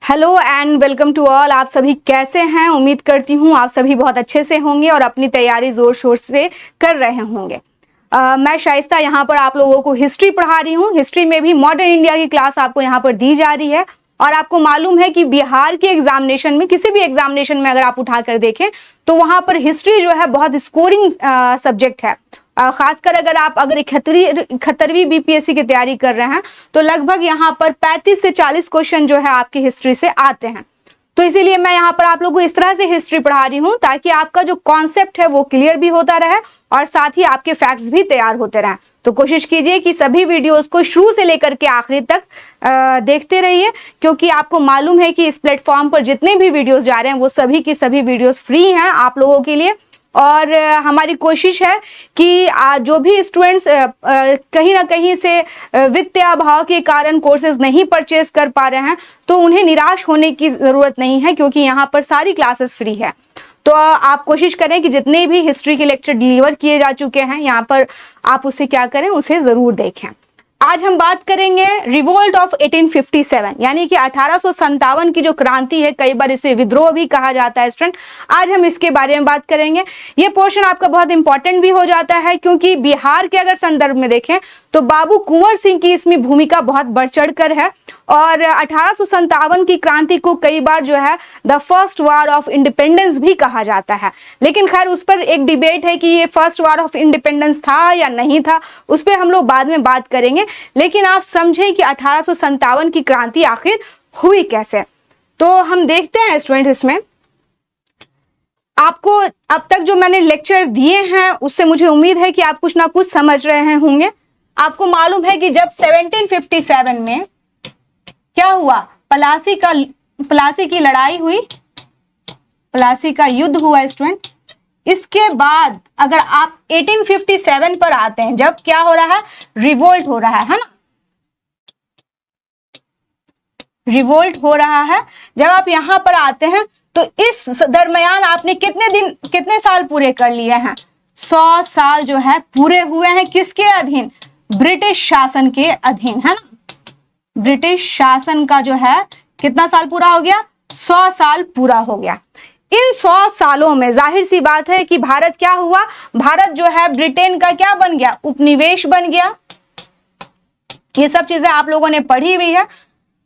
Hello and welcome to all. आप सभी कैसे हैं? उम्मीद करती हूँ आप सभी बहुत अच्छे से होंगे और अपनी तैयारी जोर शोर से कर रहे होंगे। मैं शाइस्ता यहाँ पर आप लोगों को हिस्ट्री पढ़ा रही हूँ। हिस्ट्री में भी मॉडर्न इंडिया की क्लास आपको यहाँ पर दी जा रही है। और आपको मालूम है कि बिहार के एग्जामिनेशन में, किसी भी एग्जामिनेशन में अगर आप उठा कर देखें तो वहाँ पर हिस्ट्री जो है बहुत स्कोरिंग सब्जेक्ट है। खासकर अगर 71वीं बीपीएससी की तैयारी कर रहे हैं तो लगभग यहाँ पर 35 से 40 क्वेश्चन जो है आपकी हिस्ट्री से आते हैं। तो इसीलिए मैं यहाँ पर आप लोगों को इस तरह से हिस्ट्री पढ़ा रही हूँ ताकि आपका जो कॉन्सेप्ट है वो क्लियर भी होता रहे और साथ ही आपके फैक्ट्स भी तैयार होते रहें। तो कोशिश कीजिए कि सभी वीडियोस को शुरू से लेकर के आखिरी तक देखते रहिए, क्योंकि आपको मालूम है कि इस प्लेटफॉर्म पर जितने भी वीडियोस जा रहे हैं वो सभी की सभी वीडियोस फ्री हैं आप लोगों के लिए। और हमारी कोशिश है कि जो भी स्टूडेंट्स कहीं ना कहीं से वित्तीय अभाव के कारण कोर्सेज नहीं परचेज कर पा रहे हैं तो उन्हें निराश होने की ज़रूरत नहीं है, क्योंकि यहाँ पर सारी क्लासेस फ्री है। तो आप कोशिश करें कि जितने भी हिस्ट्री के लेक्चर डिलीवर किए जा चुके हैं यहाँ पर आप उसे क्या करें, उसे ज़रूर देखें। आज हम बात करेंगे रिवोल्ट ऑफ 1857, यानी कि 1857 की जो क्रांति है, कई बार इसे विद्रोह भी कहा जाता है स्टूडेंट। आज हम इसके बारे में बात करेंगे। ये पोर्शन आपका बहुत इंपॉर्टेंट भी हो जाता है, क्योंकि बिहार के अगर संदर्भ में देखें तो बाबू कुंवर सिंह की इसमें भूमिका बहुत बढ़ चढ़ कर है। और 1857 की क्रांति को कई बार जो है the first war of independence भी कहा जाता है। लेकिन खैर उस पर एक डिबेट है कि ये फर्स्ट वार ऑफ इंडिपेंडेंस था या नहीं था, उस पर हम लोग बाद में बात करेंगे। लेकिन आप समझें कि 1857 की क्रांति आखिर हुई कैसे। तो हम देखते हैं स्टूडेंट, इसमें आपको अब तक जो मैंने लेक्चर दिए हैं उससे मुझे उम्मीद है कि आप कुछ ना कुछ समझ रहे होंगे। आपको मालूम है कि जब 1757 में क्या हुआ, प्लासी की लड़ाई हुई, प्लासी का युद्ध हुआ स्टूडेंट। इसके बाद अगर आप 1857 पर आते हैं, जब क्या हो रहा है, रिवोल्ट हो रहा है ना, रिवोल्ट हो रहा है। जब आप यहां पर आते हैं तो इस दरमियान आपने कितने साल पूरे कर लिए हैं? 100 साल जो है पूरे हुए हैं। किसके अधीन? ब्रिटिश शासन के अधीन, है ना। ब्रिटिश शासन का जो है कितना साल पूरा हो गया? 100 साल पूरा हो गया। इन 100 सालों में जाहिर सी बात है कि भारत क्या हुआ, भारत जो है ब्रिटेन का क्या बन गया? उपनिवेश बन गया। ये सब चीजें आप लोगों ने पढ़ी हुई है।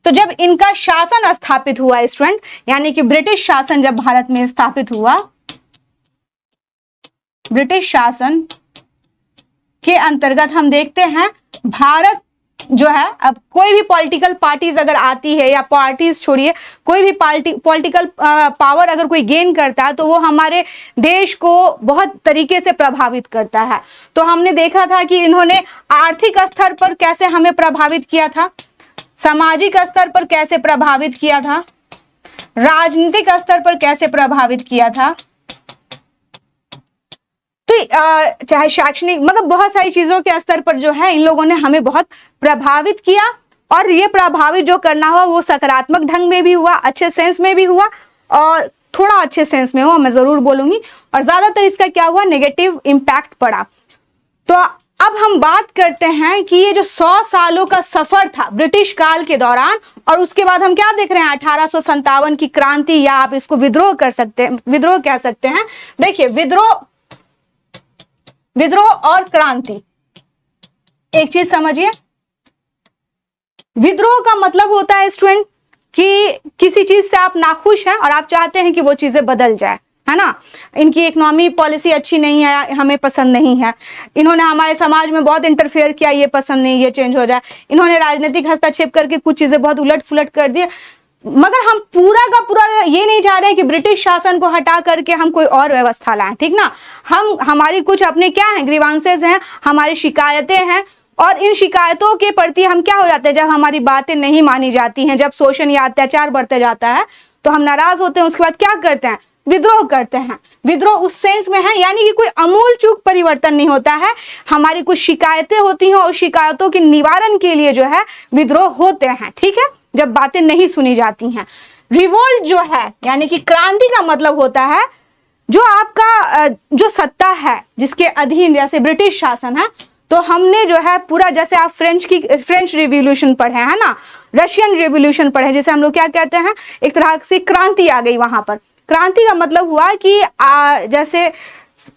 तो जब इनका शासन स्थापित हुआ स्टूडेंट, यानी कि ब्रिटिश शासन जब भारत में स्थापित हुआ, ब्रिटिश शासन के अंतर्गत हम देखते हैं भारत जो है, अब कोई भी पॉलिटिकल पार्टीज अगर आती है, या पार्टीज छोड़िए, कोई भी पॉलिटिकल पावर अगर कोई गेन करता है तो वो हमारे देश को बहुत तरीके से प्रभावित करता है। तो हमने देखा था कि इन्होंने आर्थिक स्तर पर कैसे हमें प्रभावित किया था, सामाजिक स्तर पर कैसे प्रभावित किया था, राजनीतिक स्तर पर कैसे प्रभावित किया था, तो चाहे शैक्षणिक, मतलब बहुत सारी चीजों के स्तर पर जो है इन लोगों ने हमें बहुत प्रभावित किया। और ये प्रभावित जो करना हुआ वो सकारात्मक ढंग में भी हुआ, अच्छे सेंस में भी हुआ, और थोड़ा अच्छे सेंस में हुआ, मैं जरूर बोलूंगी। और ज्यादातर इसका क्या हुआ, नेगेटिव इंपैक्ट पड़ा। तो अब हम बात करते हैं कि ये जो 100 सालों का सफर था ब्रिटिश काल के दौरान, और उसके बाद हम क्या देख रहे हैं, 1857 की क्रांति, या आप इसको विद्रोह कर सकते हैं, विद्रोह कह सकते हैं। देखिए, विद्रोह और क्रांति, एक चीज समझिए, विद्रोह का मतलब होता है स्टूडेंट कि किसी चीज से आप नाखुश हैं और आप चाहते हैं कि वो चीजें बदल जाए, है ना। इनकी इकोनॉमी पॉलिसी अच्छी नहीं है, हमें पसंद नहीं है, इन्होंने हमारे समाज में बहुत इंटरफेयर किया, ये पसंद नहीं, ये चेंज हो जाए, इन्होंने राजनीतिक हस्तक्षेप करके कुछ चीजें बहुत उलट फुलट कर दी। मगर हम पूरा का पूरा ये नहीं चाह रहे कि ब्रिटिश शासन को हटा करके हम कोई और व्यवस्था लाएं, ठीक ना। हमारी कुछ अपने क्या है, ग्रीवांसेस हैं, हमारी शिकायतें हैं, और इन शिकायतों के प्रति हम क्या हो जाते हैं, जब हमारी बातें नहीं मानी जाती हैं, जब शोषण या अत्याचार बढ़ते जाता है तो हम नाराज होते हैं। उसके बाद क्या करते हैं, विद्रोह करते हैं। विद्रोह उस सेंस में है, यानी कि कोई अमूल चूक परिवर्तन नहीं होता है, हमारी कुछ शिकायतें होती हैं और शिकायतों के निवारण के लिए जो है विद्रोह होते हैं, ठीक है, जब बातें नहीं सुनी जाती हैं। रिवोल्ट जो है, यानी कि क्रांति का मतलब होता है जो आपका जो सत्ता है जिसके अधीन, जैसे ब्रिटिश शासन है, तो हमने जो है पूरा, जैसे आप फ्रेंच रिवॉल्यूशन पढ़े है ना, रशियन रिवॉल्यूशन पढ़े, जैसे हम लोग क्या कहते हैं, एक तरह से क्रांति आ गई वहां पर। क्रांति का मतलब हुआ कि जैसे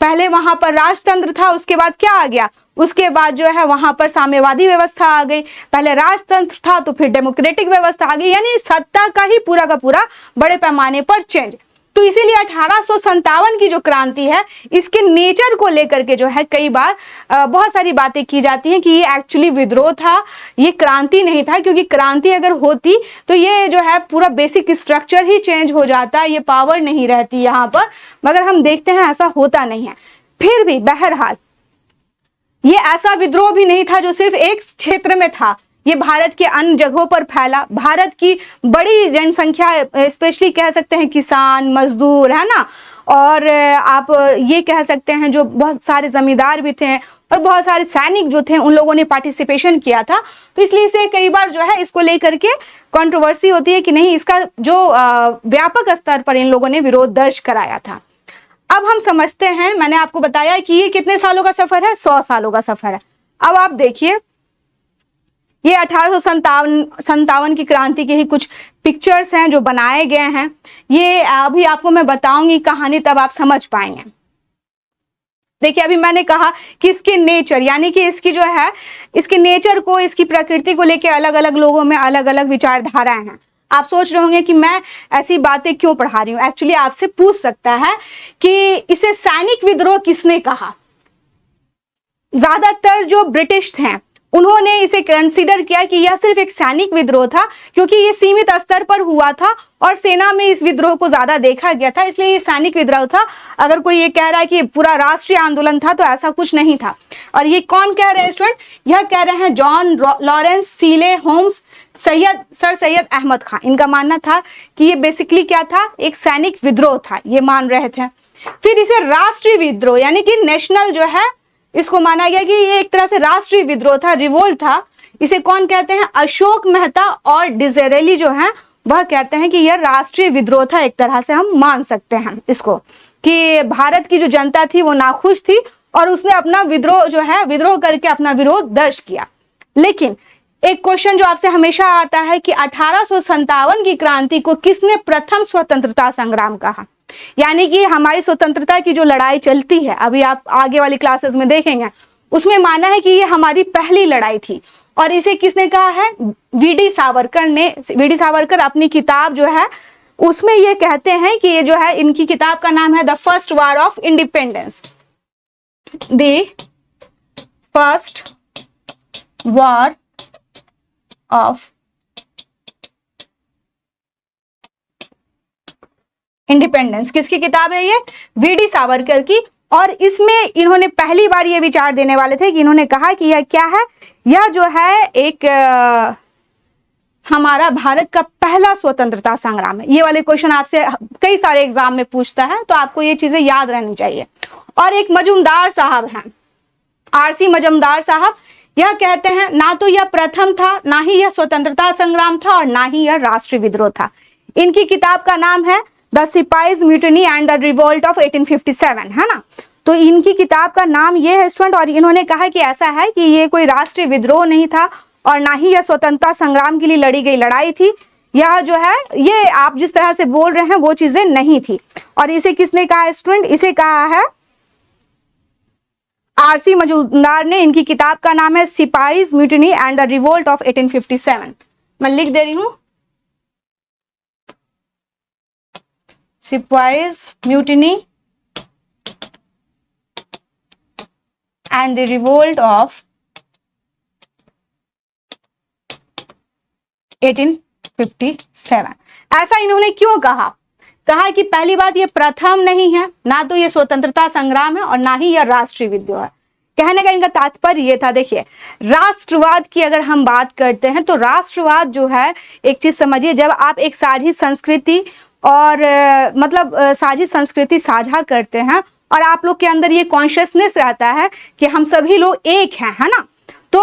पहले वहां पर राजतंत्र था, उसके बाद क्या आ गया, उसके बाद जो है वहां पर साम्यवादी व्यवस्था आ गई। पहले राजतंत्र था तो फिर डेमोक्रेटिक व्यवस्था आ गई, यानी सत्ता का ही पूरा का पूरा बड़े पैमाने पर चेंज। तो इसीलिए 1857 की जो क्रांति है, इसके नेचर को लेकर के जो है कई बार बहुत सारी बातें की जाती हैं कि ये एक्चुअली विद्रोह था, ये क्रांति नहीं था। क्योंकि क्रांति अगर होती तो ये जो है पूरा बेसिक स्ट्रक्चर ही चेंज हो जाता, ये पावर नहीं रहती यहाँ पर, मगर हम देखते हैं ऐसा होता नहीं है। फिर भी बहरहाल ये ऐसा विद्रोह भी नहीं था जो सिर्फ एक क्षेत्र में था, ये भारत के अन्य जगहों पर फैला। भारत की बड़ी जनसंख्या, स्पेशली कह सकते हैं किसान, मजदूर, है ना, और आप ये कह सकते हैं जो बहुत सारे जमींदार भी थे और बहुत सारे सैनिक जो थे, उन लोगों ने पार्टिसिपेशन किया था। तो इसलिए इसे कई बार जो है इसको लेकर के कंट्रोवर्सी होती है कि नहीं, इसका जो व्यापक स्तर पर इन लोगों ने विरोध दर्ज कराया था। अब हम समझते हैं, मैंने आपको बताया कि ये कितने सालों का सफर है, 100 सालों का सफर है। अब आप देखिए, ये 1857 की क्रांति के ही कुछ पिक्चर्स हैं जो बनाए गए हैं। ये अभी आपको मैं बताऊंगी कहानी, तब आप समझ पाएंगे। देखिए, अभी मैंने कहा कि इसके नेचर, यानी कि इसकी जो है, इसके नेचर को, इसकी प्रकृति को लेकर अलग अलग लोगों में अलग अलग विचारधाराएं हैं। आप सोच रहे होंगे कि मैं ऐसी बातें क्यों पढ़ा रही हूं। एक्चुअली आपसे पूछ सकता है कि इसे सैनिक विद्रोह किसने कहा। ज्यादातर जो ब्रिटिश थे उन्होंने इसे कंसीडर किया कि यह सिर्फ एक सैनिक विद्रोह था, क्योंकि ये सीमित स्तर पर हुआ था और सेना में इस विद्रोह को ज्यादा देखा गया था, इसलिए ये सैनिक विद्रोह था। अगर कोई ये कह रहा है कि पूरा राष्ट्रीय आंदोलन था, तो ऐसा कुछ नहीं था। और ये कौन कह रहे हैं स्टूडेंट, यह कह रहे हैं John Lawrence Seeley Holmes, sir Syed Ahmad Khan. इनका मानना था कि ये बेसिकली क्या था, एक सैनिक विद्रोह था, ये मान रहे थे। फिर इसे राष्ट्रीय विद्रोह, यानी कि नेशनल जो है, इसको माना गया कि ये एक तरह से राष्ट्रीय विद्रोह था, रिवोल्ट था। इसे कौन कहते हैं, अशोक मेहता और डिजेरेली जो हैं वह कहते हैं कि यह राष्ट्रीय विद्रोह था। एक तरह से हम मान सकते हैं इसको, कि भारत की जो जनता थी वो नाखुश थी और उसने अपना विद्रोह जो है, विद्रोह करके अपना विरोध दर्ज किया। लेकिन एक क्वेश्चन जो आपसे हमेशा आता है कि 1857 की क्रांति को किसने प्रथम स्वतंत्रता संग्राम कहा। यानी कि हमारी स्वतंत्रता की जो लड़ाई चलती है, अभी आप आगे वाली क्लासेस में देखेंगे, उसमें माना है कि ये हमारी पहली लड़ाई थी। और इसे किसने कहा है, वीडी सावरकर ने। वीडी सावरकर अपनी किताब जो है उसमें ये कहते हैं कि ये जो है, इनकी किताब का नाम है the first war of independence, the first war of independence. किसकी किताब है ये, वीडी सावरकर की। और इसमें इन्होंने पहली बार ये विचार देने वाले थे कि इन्होंने कहा कि यह क्या है, यह जो है एक हमारा भारत का पहला स्वतंत्रता संग्राम है। ये वाले क्वेश्चन आपसे कई सारे एग्जाम में पूछता है, तो आपको ये चीजें याद रहनी चाहिए। और एक मजूमदार साहब हैं, आरसी मजूमदार साहब, यह कहते हैं ना तो यह प्रथम था, ना ही यह स्वतंत्रता संग्राम था, और ना ही यह राष्ट्रीय विद्रोह था। इनकी किताब का नाम है the sepoys mutiny and the revolt of 1857, है ना। तो इनकी किताब का नाम ये है स्टूडेंट। और इन्होंने कहा कि ऐसा है कि ये कोई राष्ट्रीय विद्रोह नहीं था और ना ही यह स्वतंत्रता संग्राम के लिए लड़ी गई लड़ाई थी। यह जो है, ये आप जिस तरह से बोल रहे हैं वो चीजें नहीं थी। और इसे किसने कहा है स्टूडेंट, इसे कहा है आरसी मजूमदार ने। इनकी किताब का नाम है sepoys mutiny and the revolt of 1857। मैं लिख दे रही हूं, sepoys mutiny and the revolt of 1857। ऐसा इन्होंने क्यों कहा, कहा कि पहली बात ये प्रथम नहीं है, ना तो ये स्वतंत्रता संग्राम है और ना ही यह राष्ट्रीय विद्रोह है। कहने का इनका तात्पर्य ये था, देखिए राष्ट्रवाद की अगर हम बात करते हैं तो राष्ट्रवाद जो है, एक चीज समझिए, जब आप एक साझी संस्कृति और साझी संस्कृति साझा करते हैं और आप लोग के अंदर ये कॉन्शियसनेस रहता है कि हम सभी लोग एक हैं, है ना। तो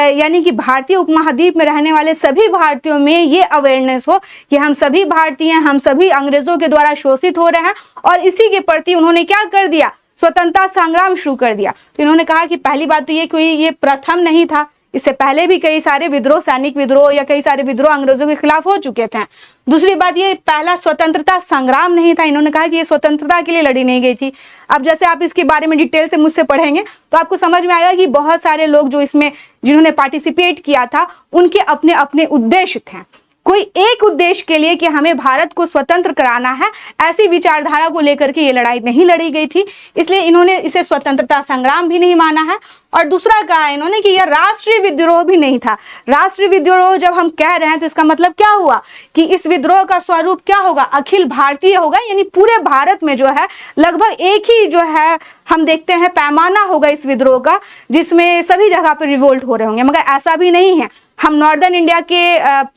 यानी कि भारतीय उपमहाद्वीप में रहने वाले सभी भारतीयों में ये अवेयरनेस हो कि हम सभी भारतीय हैं, हम सभी अंग्रेजों के द्वारा शोषित हो रहे हैं। और इसी के प्रति उन्होंने क्या कर दिया, स्वतंत्रता संग्राम शुरू कर दिया। तो इन्होंने कहा कि पहली बात तो ये कोई ये प्रथम नहीं था, इससे पहले भी कई सारे विद्रोह, सैनिक विद्रोह या कई सारे विद्रोह अंग्रेजों के खिलाफ हो चुके थे। दूसरी बात, ये पहला स्वतंत्रता संग्राम नहीं था। इन्होंने कहा कि ये स्वतंत्रता के लिए लड़ी नहीं गई थी। अब जैसे आप इसके बारे में डिटेल से मुझसे पढ़ेंगे तो आपको समझ में आएगा कि बहुत सारे लोग जो इसमें जिन्होंने पार्टिसिपेट किया था उनके अपने अपने उद्देश्य थे। कोई एक उद्देश्य के लिए कि हमें भारत को स्वतंत्र कराना है, ऐसी विचारधारा को लेकर के ये लड़ाई नहीं लड़ी गई थी, इसलिए इन्होंने इसे स्वतंत्रता संग्राम भी नहीं माना है। और दूसरा कहा इन्होंने कि यह राष्ट्रीय विद्रोह भी नहीं था। राष्ट्रीय विद्रोह जब हम कह रहे हैं तो इसका मतलब क्या हुआ कि इस विद्रोह का स्वरूप क्या होगा, अखिल भारतीय होगा, यानी पूरे भारत में जो है लगभग एक ही जो है हम देखते हैं पैमाना होगा इस विद्रोह का, जिसमें सभी जगह पर रिवोल्ट हो रहे होंगे। मगर ऐसा भी नहीं है। हम नॉर्दर्न इंडिया के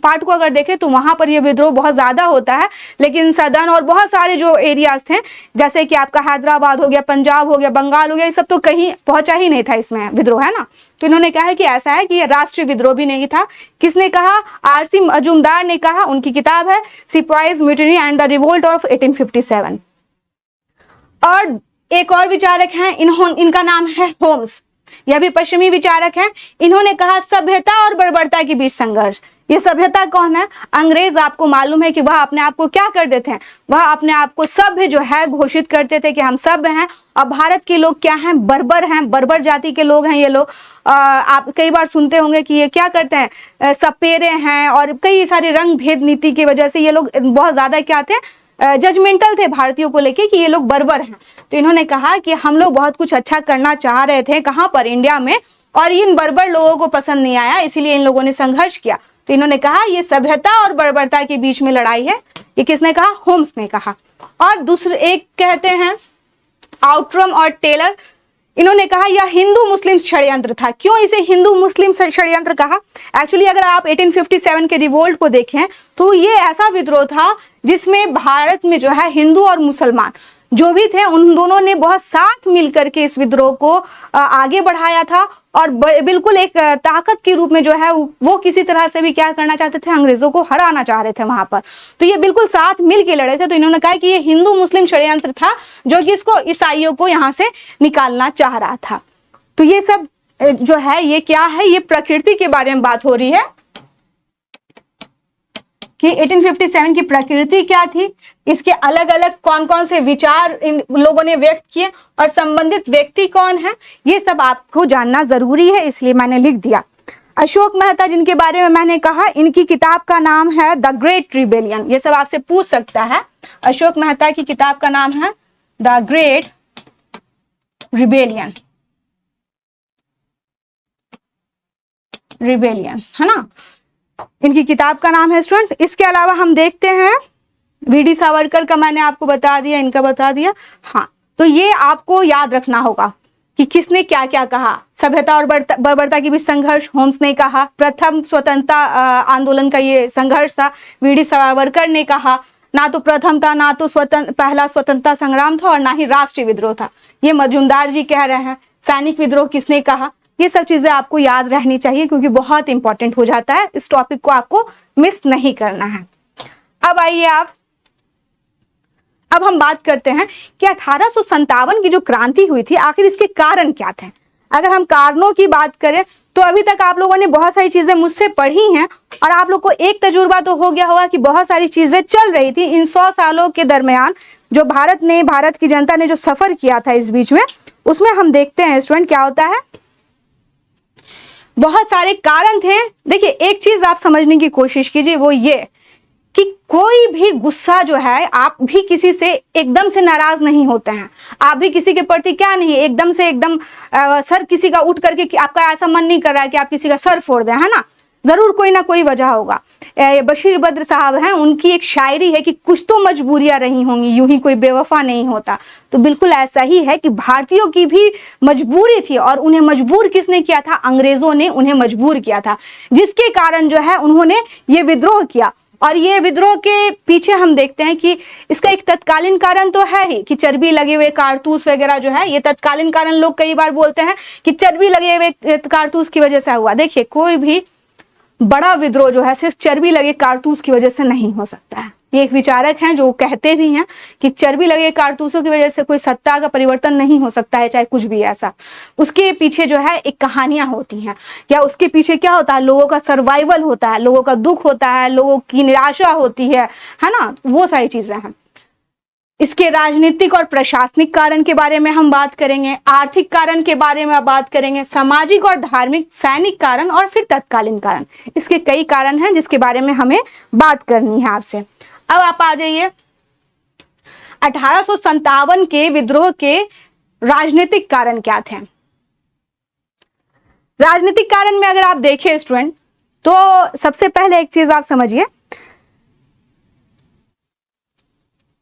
पार्ट को अगर देखें तो वहां पर यह विद्रोह बहुत ज्यादा होता है, लेकिन सदर्न और बहुत सारे जो एरियाज थे जैसे कि आपका हैदराबाद हो गया, पंजाब हो गया, बंगाल हो गया, ये सब तो कहीं पहुंचा ही नहीं था इसमें विद्रोह, है ना। तो इन्होंने कहा है कि ऐसा है कि यह राष्ट्रीय विद्रोह भी नहीं था। किसने कहा? आरसी मजूमदार ने कहा। उनकी किताब है sepoys mutiny and the revolt of 1857। और एक और विचारक हैं, इनका नाम है होम्स। यह भी पश्चिमी विचारक हैं। इन्होंने कहा सभ्यता और बर्बरता के बीच संघर्ष। ये सभ्यता कौन है? अंग्रेज। आपको मालूम है कि वह अपने आप को क्या करते थे, वह अपने आप को सभ्य जो है घोषित करते थे कि हम सभ्य हैं। और भारत के लोग क्या हैं? बर्बर हैं, बर्बर जाति के लोग हैं ये लोग। आप कई बार सुनते होंगे कि ये क्या करते हैं, सपेरे हैं, और कई सारी रंग भेद नीति की वजह से ये लोग बहुत ज्यादा क्या थे, जजमेंटल थे भारतीयों को लेके कि ये लोग बर्बर हैं। तो इन्होंने कहा कि हम लोग बहुत कुछ अच्छा करना चाह रहे थे, कहां पर? इंडिया में, और इन बर्बर लोगों को पसंद नहीं आया, इसीलिए इन लोगों ने संघर्ष किया। तो इन्होंने कहा ये सभ्यता और बर्बरता के बीच में लड़ाई है। ये किसने कहा? होम्स ने कहा। और दूसरे एक कहते हैं आउट्रम और टेलर। इन्होंने कहा यह हिंदू मुस्लिम षड्यंत्र था। क्यों इसे हिंदू मुस्लिम षड्यंत्र कहा? एक्चुअली अगर आप 1857 के रिवोल्ट को देखें तो ये ऐसा विद्रोह था जिसमें भारत में जो है हिंदू और मुसलमान जो भी थे उन दोनों ने बहुत साथ मिलकर के इस विद्रोह को आगे बढ़ाया था। और बिल्कुल एक ताकत के रूप में जो है वो किसी तरह से भी क्या करना चाहते थे, अंग्रेजों को हराना चाह रहे थे वहां पर। तो ये बिल्कुल साथ मिल के लड़े थे। तो इन्होंने कहा कि ये हिंदू मुस्लिम षड्यंत्र था जो कि इसको ईसाइयों को यहाँ से निकालना चाह रहा था। तो ये सब जो है ये क्या है, ये प्रकृति के बारे में बात हो रही है कि 1857 की प्रकृति क्या थी, इसके अलग अलग कौन कौन से विचार इन लोगों ने व्यक्त किए और संबंधित व्यक्ति कौन है, ये सब आपको जानना जरूरी है, इसलिए मैंने लिख दिया। अशोक मेहता जिनके बारे में मैंने कहा, इनकी किताब का नाम है द ग्रेट रिबेलियन। ये सब आपसे पूछ सकता है। अशोक मेहता की किताब का नाम है द ग्रेट रिबेलियन, है ना। इनकी किताब का नाम है स्टूडेंट। इसके अलावा हम देखते हैं वीडी सावरकर का मैंने आपको बता दिया, इनका बता दिया। हाँ, तो ये आपको याद रखना होगा कि किसने क्या क्या कहा। सभ्यता और बर्बरता के बीच संघर्ष होम्स ने कहा, प्रथम स्वतंत्रता आंदोलन का ये संघर्ष था वीडी सावरकर ने कहा, ना तो प्रथम था, ना तो पहला स्वतंत्रता संग्राम था और ना ही राष्ट्रीय विद्रोह था, ये मजूमदार जी कह रहे हैं। सैनिक विद्रोह किसने कहा, ये सब चीजें आपको याद रहनी चाहिए क्योंकि बहुत इंपॉर्टेंट हो जाता है। इस टॉपिक को आपको मिस नहीं करना है। अब आइए अब हम बात करते हैं कि 1857 की जो क्रांति हुई थी आखिर इसके कारण क्या थे। अगर हम कारणों की बात करें तो अभी तक आप लोगों ने बहुत सारी चीजें मुझसे पढ़ी हैं और आप लोग को एक तजुर्बा तो हो गया होगा कि बहुत सारी चीजें चल रही थी इन 100 सालों के दरमियान जो भारत की जनता ने जो सफर किया था इस बीच में, उसमें हम देखते हैं स्टूडेंट क्या होता है। बहुत सारे कारण थे। देखिए एक चीज आप समझने की कोशिश कीजिए, वो ये कि कोई भी गुस्सा जो है, आप भी किसी से एकदम से नाराज नहीं होते हैं, आप भी किसी के प्रति क्या नहीं एकदम से सर किसी का उठ करके आपका ऐसा मन नहीं कर रहा है कि आप किसी का सर फोड़ दें, है ना। जरूर कोई ना कोई वजह होगा। बशीर बद्र साहब हैं, उनकी एक शायरी है कि कुछ तो मजबूरियां रही होंगी, यूं ही कोई बेवफा नहीं होता। तो बिल्कुल ऐसा ही है कि भारतीयों की भी मजबूरी थी और उन्हें मजबूर किसने किया था? अंग्रेजों ने उन्हें मजबूर किया था, जिसके कारण जो है उन्होंने ये विद्रोह किया। और ये विद्रोह के पीछे हम देखते हैं कि इसका एक तत्कालीन कारण तो है ही कि चर्बी लगे हुए कारतूस वगैरह जो है, ये तत्कालीन कारण लोग कई बार बोलते हैं कि चर्बी लगे हुए कारतूस की वजह से हुआ। देखिए कोई भी बड़ा विद्रोह जो है सिर्फ चर्बी लगे कारतूस की वजह से नहीं हो सकता है, ये एक विचारक हैं जो कहते भी हैं कि चर्बी लगे कारतूसों की वजह से कोई सत्ता का परिवर्तन नहीं हो सकता है, चाहे कुछ भी ऐसा। उसके पीछे जो है एक कहानियां होती हैं, या उसके पीछे क्या होता है, लोगों का सर्वाइवल होता है, लोगों का दुख होता है, लोगों की निराशा होती है ना, वो सारी चीजें हैं। इसके राजनीतिक और प्रशासनिक कारण के बारे में हम बात करेंगे, आर्थिक कारण के बारे में बात करेंगे, सामाजिक और धार्मिक, सैनिक कारण और फिर तत्कालीन कारण। इसके कई कारण हैं जिसके बारे में हमें बात करनी है आपसे। अब आप आ जाइए 1857 के विद्रोह के राजनीतिक कारण क्या थे। राजनीतिक कारण में अगर आप देखें स्टूडेंट, तो सबसे पहले एक चीज आप समझिए,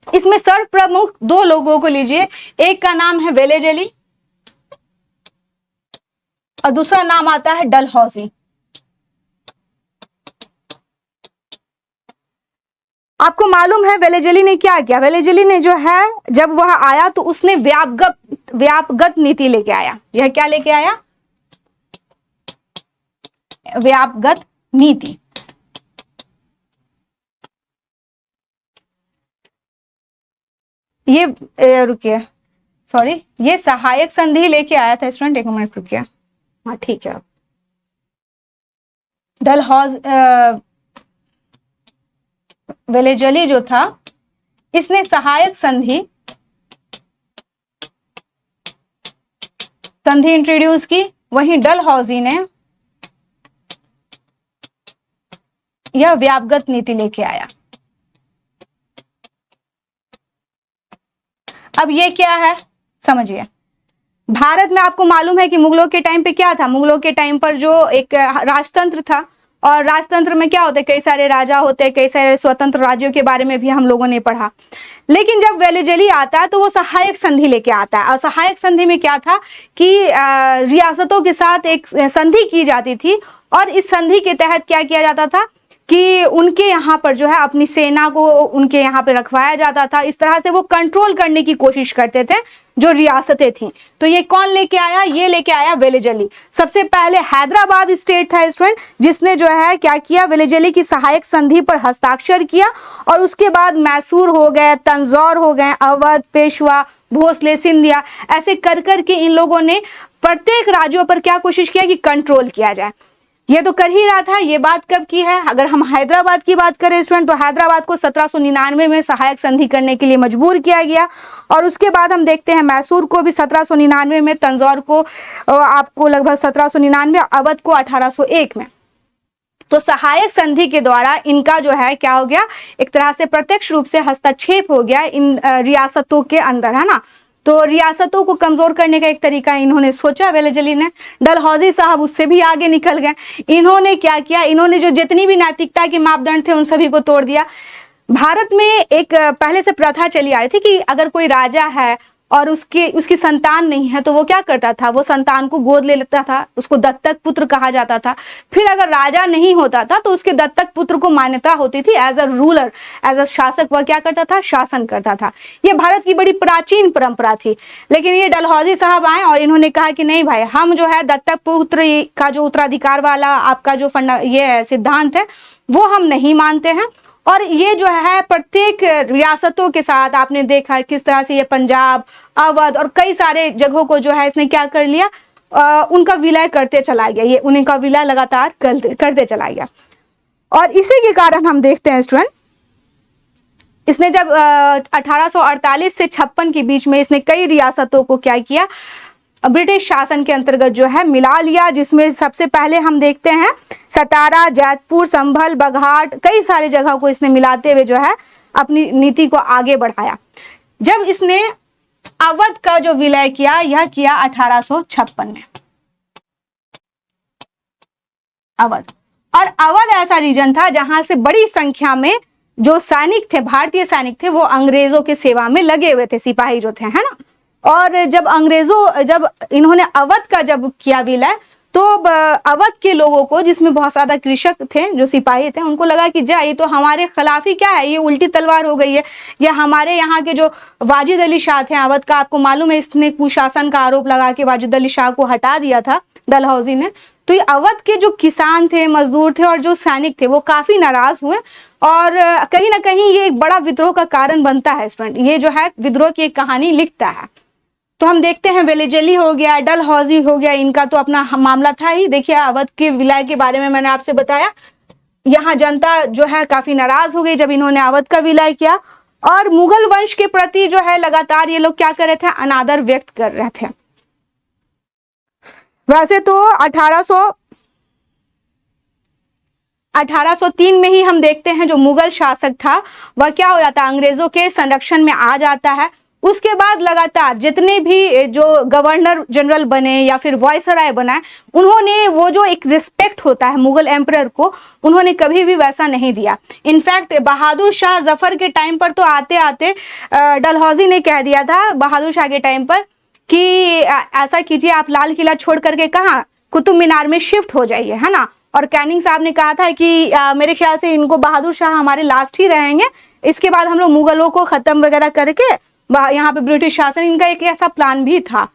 इसमें सर्व प्रमुख दो लोगों को लीजिए, एक का नाम है वेलेजली और दूसरा नाम आता है डलहौजी। आपको मालूम है वेलेजली ने क्या किया? वेलेजली ने जो है जब वह आया तो उसने व्यापगत नीति लेके आया। यह क्या लेके आया? व्यापगत नीति। ये रुकिए, सॉरी, ये सहायक संधि लेके आया था स्टूडेंट, एक मिनट रुकिए। हाँ ठीक है। डलहौज वेलेजली जो था इसने सहायक संधि इंट्रोड्यूस की, वहीं डलहौजी ने यह व्यापगत नीति लेके आया। अब ये क्या है समझिए। भारत में आपको मालूम है कि मुगलों के टाइम पे क्या था, मुगलों के टाइम पर जो एक राजतंत्र था, और राजतंत्र में क्या होते हैं, कई सारे राजा होते हैं, कई सारे स्वतंत्र राज्यों के बारे में भी हम लोगों ने पढ़ा। लेकिन जब वेलेजली आता है तो वो सहायक संधि लेके आता है, और सहायक संधि में क्या था कि रियासतों के साथ एक संधि की जाती थी, और इस संधि के तहत क्या किया जाता था कि उनके यहाँ पर जो है अपनी सेना को उनके यहाँ पे रखवाया जाता था। इस तरह से वो कंट्रोल करने की कोशिश करते थे जो रियासतें थीं। तो ये कौन लेके आया? ये लेके आया वेलेजली। सबसे पहले हैदराबाद स्टेट था स्टूडेंट जिसने जो है क्या किया, वेलेजली की सहायक संधि पर हस्ताक्षर किया, और उसके बाद मैसूर हो गए, तंजौर हो गए, अवध, पेशवा, भोसले, सिंधिया, ऐसे कर करके इन लोगों ने प्रत्येक राज्यों पर क्या कोशिश किया कि कंट्रोल किया जाए। ये तो कर ही रहा था। ये बात कब की है? अगर हम हैदराबाद की बात करें स्टूडेंट, तो हैदराबाद को 1799 में सहायक संधि करने के लिए मजबूर किया गया, और उसके बाद हम देखते हैं मैसूर को भी 1799 में, तंजौर को आपको लगभग 1799, अवध को 1801 में। तो सहायक संधि के द्वारा इनका जो है क्या हो गया, एक तरह से प्रत्यक्ष रूप से हस्तक्षेप हो गया इन रियासतों के अंदर, है ना। तो रियासतों को कमजोर करने का एक तरीका इन्होंने सोचा वेलेजली ने। डलहौजी साहब उससे भी आगे निकल गए। इन्होंने क्या किया, इन्होंने जो जितनी भी नैतिकता के मापदंड थे उन सभी को तोड़ दिया। भारत में एक पहले से प्रथा चली आई थी कि अगर कोई राजा है और उसकी संतान नहीं है तो वो क्या करता था, वो संतान को गोद ले लेता था, उसको दत्तक पुत्र कहा जाता था। फिर अगर राजा नहीं होता था तो उसके दत्तक पुत्र को मान्यता होती थी as a ruler, as a शासक, वह क्या करता था, शासन करता था। ये भारत की बड़ी प्राचीन परंपरा थी। लेकिन ये डलहौजी साहब आए और इन्होंने कहा कि नहीं भाई, हम जो है दत्तक पुत्र का जो उत्तराधिकार वाला आपका जो ये सिद्धांत है वो हम नहीं मानते हैं। और ये जो है प्रत्येक रियासतों के साथ आपने देखा किस तरह से ये पंजाब, अवध और कई सारे जगहों को जो है इसने क्या कर लिया, उनका विलय करते चला गया। ये उनका विलय लगातार करते चला गया। और इसी के कारण हम देखते हैं स्टूडेंट, इसने जब 1848 से 56 के बीच में इसने कई रियासतों को क्या किया, ब्रिटिश शासन के अंतर्गत जो है मिला लिया, जिसमें सबसे पहले हम देखते हैं सतारा, जैतपुर, संभल, बघाट, कई सारे जगह को इसने मिलाते हुए जो है अपनी नीति को आगे बढ़ाया। जब इसने अवध का जो विलय किया, यह किया 1856 में। अवध, और अवध ऐसा रीजन था जहां से बड़ी संख्या में जो सैनिक थे, भारतीय सैनिक थे, वो अंग्रेजों के सेवा में लगे हुए थे, सिपाही जो थे, है ना। और जब इन्होंने अवध का जब किया विलय, तो अवध के लोगों को, जिसमें बहुत ज्यादा कृषक थे, जो सिपाही थे, उनको लगा कि जा ये तो हमारे खिलाफ ही क्या है, ये उल्टी तलवार हो गई है। या हमारे यहाँ के जो वाजिद अली शाह थे अवध का, आपको मालूम है इसने कुशासन का आरोप लगा के वाजिद अली शाह को हटा दिया था डलहौजी ने। तो ये अवध के जो किसान थे, मजदूर थे और जो सैनिक थे वो काफी नाराज हुए और कहीं ना कहीं ये एक बड़ा विद्रोह का कारण बनता है स्टूडेंट। ये जो है विद्रोह की एक कहानी लिखता है। तो हम देखते हैं वेलिजली हो गया, डलहौजी हो गया, इनका तो अपना मामला था ही। देखिए अवध के विलय के बारे में मैंने आपसे बताया, यहाँ जनता जो है काफी नाराज हो गई जब इन्होंने अवध का विलय किया। और मुगल वंश के प्रति जो है लगातार ये लोग क्या कर रहे थे, अनादर व्यक्त कर रहे थे। वैसे तो 1803 में ही हम देखते हैं जो मुगल शासक था वह क्या हो जाता है, अंग्रेजों के संरक्षण में आ जाता है। उसके बाद लगातार जितने भी जो गवर्नर जनरल बने या फिर वायसराय बना, उन्होंने वो जो एक रिस्पेक्ट होता है मुगल एम्परर को, उन्होंने कभी भी वैसा नहीं दिया। इनफैक्ट बहादुर शाह जफर के टाइम पर तो आते आते डलहौजी ने कह दिया था बहादुर शाह के टाइम पर कि ऐसा कीजिए, आप लाल किला छोड़ करके कहाँ, कुतुब मीनार में शिफ्ट हो जाइए, है ना। और कैनिंग साहब ने कहा था कि मेरे ख्याल से इनको बहादुर शाह हमारे लास्ट ही रहेंगे, इसके बाद हम लोग मुगलों को खत्म वगैरह करके यहाँ पे ब्रिटिश शासन, इनका एक ऐसा प्लान भी था।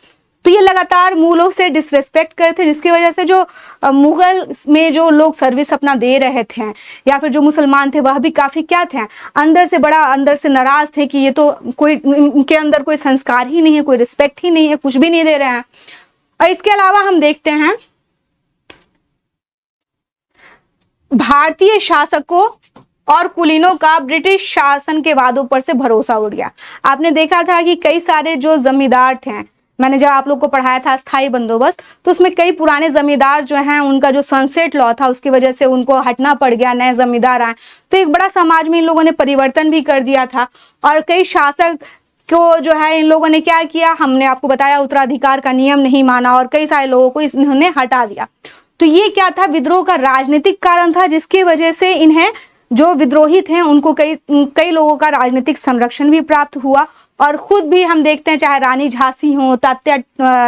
तो ये लगातार मुगलों से डिसरेस्पेक्ट करते थे, जिसकी वजह से जो मुगल में जो लोग सर्विस अपना दे रहे थे या फिर जो मुसलमान थे वह भी काफी क्या थे, अंदर से बड़ा अंदर से नाराज थे कि ये तो कोई, इनके अंदर कोई संस्कार ही नहीं है, कोई रिस्पेक्ट ही नहीं है, कुछ भी नहीं दे रहे हैं। और इसके अलावा हम देखते हैं भारतीय शासकों और कुलीनों का ब्रिटिश शासन के वादों पर से भरोसा उठ गया। आपने देखा था कि कई सारे जो जमींदार थे, मैंने जब आप लोग को पढ़ाया था स्थायी बंदोबस्त, तो उसमें कई पुराने जमींदार जो हैं उनका जो सनसेट लॉ था उसकी वजह से उनको हटना पड़ गया, नए जमींदार आए। तो एक बड़ा समाज में इन लोगों ने परिवर्तन भी कर दिया था। और कई शासक को जो है इन लोगों ने क्या किया, हमने आपको बताया उत्तराधिकार का नियम नहीं माना और कई सारे लोगों को इन्होंने हटा दिया। तो ये क्या था, विद्रोह का राजनीतिक कारण था, जिसकी वजह से इन्हें जो विद्रोही थे उनको कई लोगों का राजनीतिक संरक्षण भी प्राप्त हुआ। और खुद भी हम देखते हैं, चाहे रानी झांसी हो, तात्या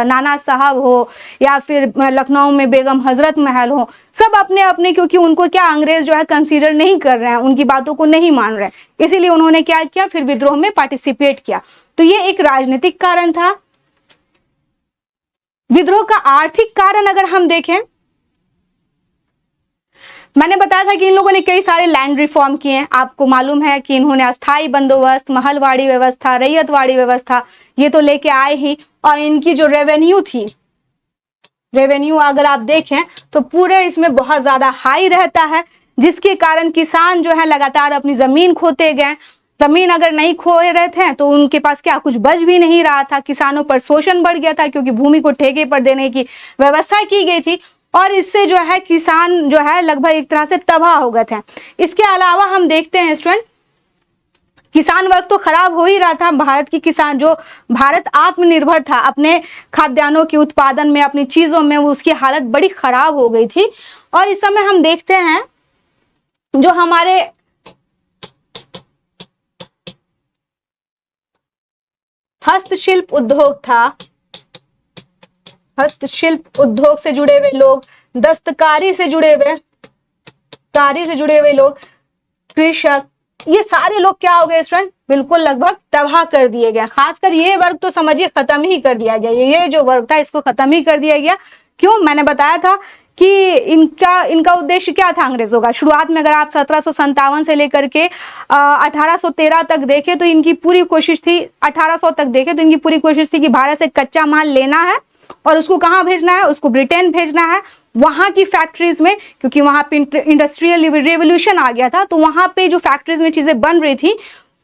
नाना साहब हो या फिर लखनऊ में बेगम हजरत महल हो, सब अपने अपने, क्योंकि उनको क्या अंग्रेज जो है कंसीडर नहीं कर रहे हैं, उनकी बातों को नहीं मान रहे, इसीलिए उन्होंने क्या किया, फिर विद्रोह में पार्टिसिपेट किया। तो ये एक राजनीतिक कारण था। विद्रोह का आर्थिक कारण अगर हम देखें, मैंने बताया था कि इन लोगों ने कई सारे लैंड रिफॉर्म किए हैं। आपको मालूम है कि इन्होंने अस्थाई बंदोबस्त, महलवाड़ी व्यवस्था, रैयतवाड़ी व्यवस्था ये तो लेके आए ही। और इनकी जो रेवेन्यू थी, रेवेन्यू अगर आप देखें तो पूरे इसमें बहुत ज्यादा हाई रहता है, जिसके कारण किसान जो है लगातार अपनी जमीन खोते गए। जमीन अगर नहीं खोए रहे थे तो उनके पास क्या कुछ बच भी नहीं रहा था, किसानों पर शोषण बढ़ गया था क्योंकि भूमि को ठेके पर देने की व्यवस्था की गई थी। और इससे जो है किसान जो है लगभग एक तरह से तबाह हो गए थे। इसके अलावा हम देखते हैं स्टूडेंट, किसान वर्ग तो खराब हो ही रहा था। भारत की किसान, जो भारत आत्मनिर्भर था अपने खाद्यान्नों के उत्पादन में, अपनी चीजों में, उसकी हालत बड़ी खराब हो गई थी। और इस समय हम देखते हैं जो हमारे हस्तशिल्प उद्योग था, हस्तशिल्प उद्योग से जुड़े हुए लोग, दस्तकारी से जुड़े हुए लोग, कृषक, ये सारे लोग क्या हो गए स्टूडेंट, बिल्कुल लगभग तबाह कर दिए गए। खासकर ये वर्ग तो समझिए खत्म ही कर दिया गया। ये जो वर्ग था इसको खत्म ही कर दिया गया। क्यों, मैंने बताया था कि इनका उद्देश्य क्या था अंग्रेजों का। शुरुआत में अगर आप 1757 से लेकर के 1813 तक देखें तो इनकी पूरी कोशिश थी, 1800 तक देखें तो इनकी पूरी कोशिश थी कि भारत से कच्चा माल लेना है और उसको कहाँ भेजना है, उसको ब्रिटेन भेजना है। वहां की फैक्ट्रीज में, क्योंकि वहां पे इंडस्ट्रियल रेवोल्यूशन आ गया था, तो वहां पे जो फैक्ट्रीज में चीजें बन रही थी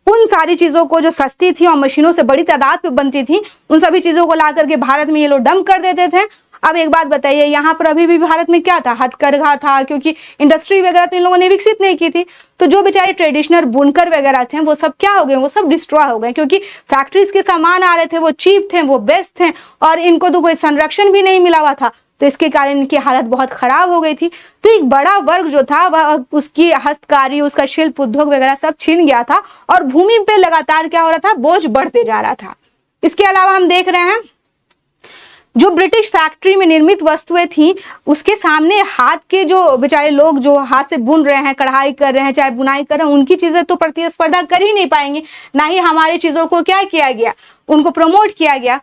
उन सारी चीजों को जो सस्ती थी और मशीनों से बड़ी तादाद पे बनती थी, उन सभी चीजों को ला करके भारत में ये लोग डंप कर देते थे। अब एक बात बताइए, यहाँ पर अभी भी भारत में क्या था, हथकरघा था, क्योंकि इंडस्ट्री वगैरह तो इन लोगों ने विकसित नहीं की थी। तो जो बेचारे ट्रेडिशनल बुनकर वगैरह थे वो सब क्या हो गए, वो सब डिस्ट्रॉय हो गए, क्योंकि फैक्ट्रीज के सामान आ रहे थे, वो चीप थे, वो बेस्ट थे और इनको तो कोई संरक्षण भी नहीं मिला हुआ था। तो इसके कारण इनकी हालत बहुत खराब हो गई थी। तो एक बड़ा वर्ग जो था वह उसकी हस्तकारी, उसका शिल्प उद्योग वगैरह सब छीन गया था और भूमि पे लगातार क्या हो रहा था, बोझ बढ़ते जा रहा था। इसके अलावा हम देख रहे हैं जो ब्रिटिश फैक्ट्री में निर्मित वस्तुएं थी उसके सामने हाथ के जो बेचारे लोग जो हाथ से बुन रहे हैं, कढ़ाई कर रहे हैं, चाहे बुनाई कर रहे हैं, उनकी चीजें तो प्रतिस्पर्धा कर ही नहीं पाएंगे। ना ही हमारी चीजों को क्या किया गया, उनको प्रमोट किया गया।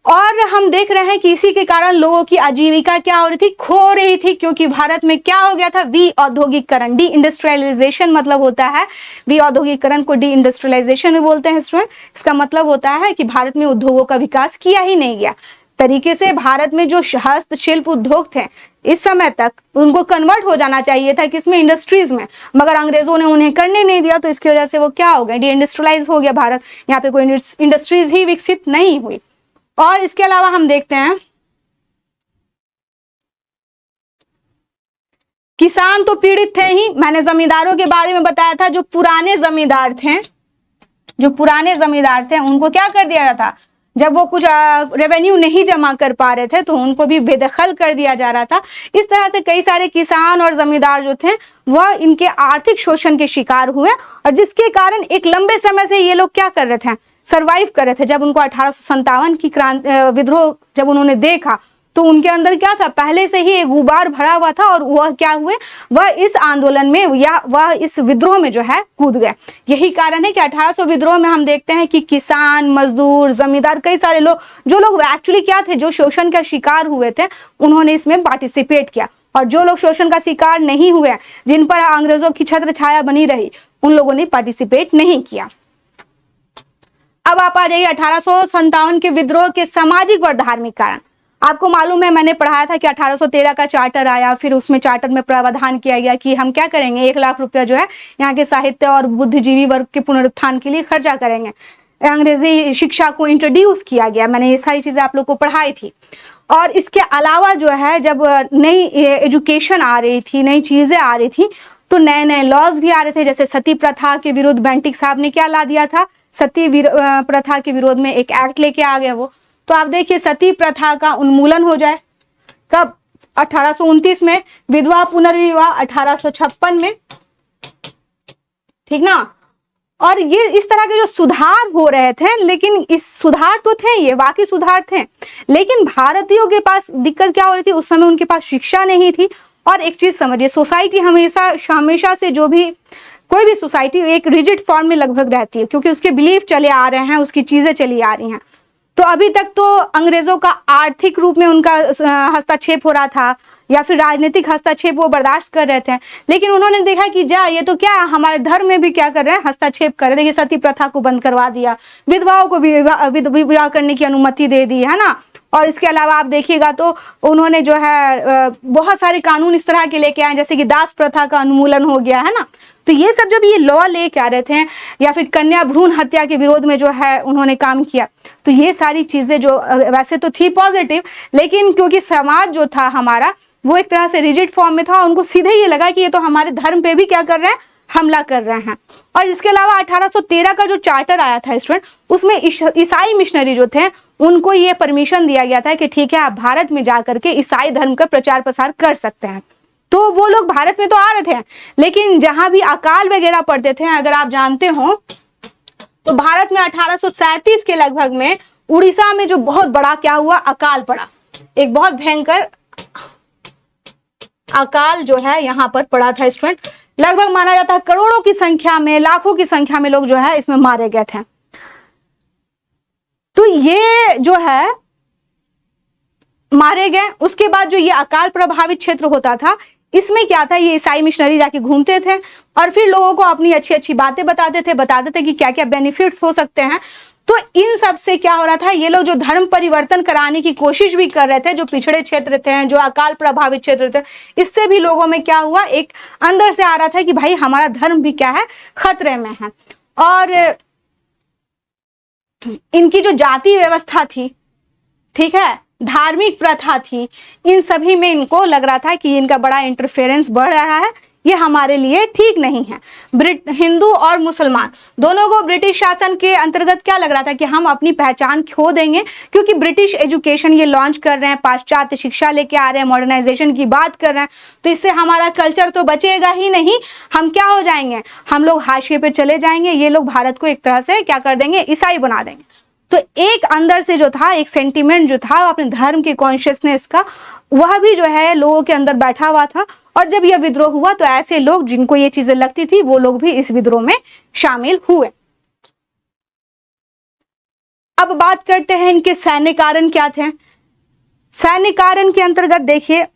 और हम देख रहे हैं कि इसी के कारण लोगों की आजीविका क्या हो रही थी, खो रही थी, क्योंकि भारत में क्या हो गया था, विऔद्योगिकरण, डी इंडस्ट्रियलाइजेशन मतलब होता है, विऔद्योगिकरण को डी इंडस्ट्रियलाइजेशन भी बोलते हैं स्टूडेंट। इसका मतलब होता है कि भारत में उद्योगों का विकास किया ही नहीं गया तरीके से। भारत में जो हस्तशिल्प उद्योग थे इस समय तक, उनको कन्वर्ट हो जाना चाहिए था किसमें, इंडस्ट्रीज में, मगर अंग्रेजों ने उन्हें करने नहीं दिया, तो इसकी वजह से वो क्या हो गया, डी इंडस्ट्रियलाइज हो गया भारत। यहाँ पे कोई इंडस्ट्रीज ही विकसित नहीं हुई। और इसके अलावा हम देखते हैं किसान तो पीड़ित थे ही। मैंने जमींदारों के बारे में बताया था, जो पुराने जमींदार थे, उनको क्या कर दिया जाता, जब वो कुछ रेवेन्यू नहीं जमा कर पा रहे थे तो उनको भी बेदखल कर दिया जा रहा था। इस तरह से कई सारे किसान और जमींदार जो थे वह इनके आर्थिक शोषण के शिकार हुए, और जिसके कारण एक लंबे समय से ये लोग क्या कर रहे थे, सरवाइव कर रहे थे। जब उनको 1857 की विद्रोह जब उन्होंने देखा तो उनके अंदर क्या था, पहले से ही एक गुबार भरा हुआ था, और वह क्या हुए, वह इस आंदोलन में या वह इस विद्रोह में जो है कूद गए। यही कारण है कि 1800 विद्रोह में हम देखते हैं कि किसान, मजदूर, जमींदार, कई सारे लोग, जो लोग एक्चुअली क्या थे, जो शोषण का शिकार हुए थे, उन्होंने इसमें पार्टिसिपेट किया। और जो लोग शोषण का शिकार नहीं हुए, जिन पर अंग्रेजों की छत्र छाया बनी रही, उन लोगों ने पार्टिसिपेट नहीं किया। अब आप आ जाइए 1857 के विद्रोह के सामाजिक और धार्मिक कारण। आपको मालूम है, मैंने पढ़ाया था कि 1813 का चार्टर आया, फिर उसमें चार्टर में प्रावधान किया गया कि हम क्या करेंगे, 1 लाख रुपया जो है यहाँ के साहित्य और बुद्धिजीवी वर्ग के पुनरुत्थान के लिए खर्चा करेंगे। अंग्रेजी शिक्षा को इंट्रोड्यूस किया गया, मैंने ये सारी चीजें आप लोग को पढ़ाई थी। और इसके अलावा जो है, जब नई एजुकेशन आ रही थी, नई चीजें आ रही थी, तो नए नए लॉज भी आ रहे थे। जैसे सती प्रथा के विरुद्ध बेंटिक साहब ने क्या ला दिया था, सती प्रथा के विरोध में एक एक्ट लेके आ गए वो। तो आप देखिए, सती प्रथा का उन्मूलन हो जाए कब, 1829 में, विधवा पुनर्विवाह 1856 में, ठीक ना। और ये इस तरह के जो सुधार हो रहे थे, लेकिन इस सुधार तो थे, ये वाकई सुधार थे, लेकिन भारतीयों के पास दिक्कत क्या हो रही थी, उस समय उनके पास शिक्षा नहीं थी। और एक चीज समझिए, सोसाइटी हमेशा से, जो भी कोई भी सोसाइटी एक रिजिड फॉर्म में लगभग रहती है, क्योंकि उसके बिलीफ चले आ रहे हैं, उसकी चीजें चली आ रही हैं। तो अभी तक तो अंग्रेजों का आर्थिक रूप में उनका हस्तक्षेप हो रहा था, या फिर राजनीतिक हस्तक्षेप वो बर्दाश्त कर रहे थे, लेकिन उन्होंने देखा कि ये तो क्या, हमारे धर्म में भी क्या कर रहे हैं, हस्तक्षेप कर रहे हैं। देखिए, सती प्रथा को बंद करवा दिया, विधवाओं को विवाह करने की अनुमति दे दी है ना। और इसके अलावा आप देखिएगा तो उन्होंने जो है बहुत सारे कानून इस तरह के लेके आए, जैसे कि दास प्रथा का उन्मूलन हो गया है ना। तो ये सब जब ये लॉ लेके आ रहे थे, या फिर कन्या भ्रूण हत्या के विरोध में जो है उन्होंने काम किया, तो ये सारी चीजें जो वैसे तो थी पॉजिटिव, लेकिन क्योंकि समाज जो था हमारा वो एक तरह से रिजिड फॉर्म में था, उनको सीधे ये लगा कि ये तो हमारे धर्म पे भी क्या कर रहे हैं, हमला कर रहे हैं। और इसके अलावा 1813 का जो चार्टर आया था स्टूडेंट, उसमें ईसाई मिशनरी जो थे उनको ये परमिशन दिया गया था कि ठीक है, आप भारत में जाकर के ईसाई धर्म का प्रचार प्रसार कर सकते हैं। तो वो लोग भारत में तो आ रहे थे, लेकिन जहां भी अकाल वगैरह पड़ते थे, अगर आप जानते हो तो भारत में 1837 के लगभग में उड़ीसा में जो बहुत बड़ा क्या हुआ, अकाल पड़ा, एक बहुत भयंकर अकाल जो है यहाँ पर पड़ा था स्टूडेंट। लगभग माना जाता है करोड़ों की संख्या में, लाखों की संख्या में लोग जो है इसमें मारे गए थे। तो ये जो है मारे गए, उसके बाद जो ये अकाल प्रभावित क्षेत्र होता था, इसमें क्या था, ये ईसाई मिशनरी जाके घूमते थे और फिर लोगों को अपनी अच्छी अच्छी बातें बताते थे कि क्या क्या बेनिफिट्स हो सकते हैं। तो इन सब से क्या हो रहा था, ये लोग जो धर्म परिवर्तन कराने की कोशिश भी कर रहे थे, जो पिछड़े क्षेत्र थे, जो अकाल प्रभावित क्षेत्र थे, इससे भी लोगों में क्या हुआ, एक अंदर से आ रहा था कि भाई हमारा धर्म भी क्या है, खतरे में है। और इनकी जो जाति व्यवस्था थी, ठीक है, धार्मिक प्रथा थी, इन सभी में इनको लग रहा था कि इनका बड़ा इंटरफेरेंस बढ़ रहा है, ये हमारे लिए ठीक नहीं है। हिंदू और मुसलमान दोनों को ब्रिटिश शासन के अंतर्गत क्या लग रहा था कि हम अपनी पहचान खो देंगे, क्योंकि ब्रिटिश एजुकेशन ये लॉन्च कर रहे हैं, पाश्चात्य शिक्षा लेके आ रहे हैं, मॉडर्नाइजेशन की बात कर रहे हैं, तो इससे हमारा कल्चर तो बचेगा ही नहीं, हम क्या हो जाएंगे, हम लोग हाशिए पे चले जाएंगे, ये लोग भारत को एक तरह से क्या कर देंगे, ईसाई बना देंगे। तो एक अंदर से जो था, एक सेंटिमेंट जो था अपने धर्म के कॉन्शियसनेस का, वह भी जो है लोगों के अंदर बैठा हुआ था। और जब यह विद्रोह हुआ तो ऐसे लोग जिनको ये चीजें लगती थी, वो लोग भी इस विद्रोह में शामिल हुए। अब बात करते हैं इनके सैन्य कारण क्या थे। सैन्य कारण के अंतर्गत देखिए,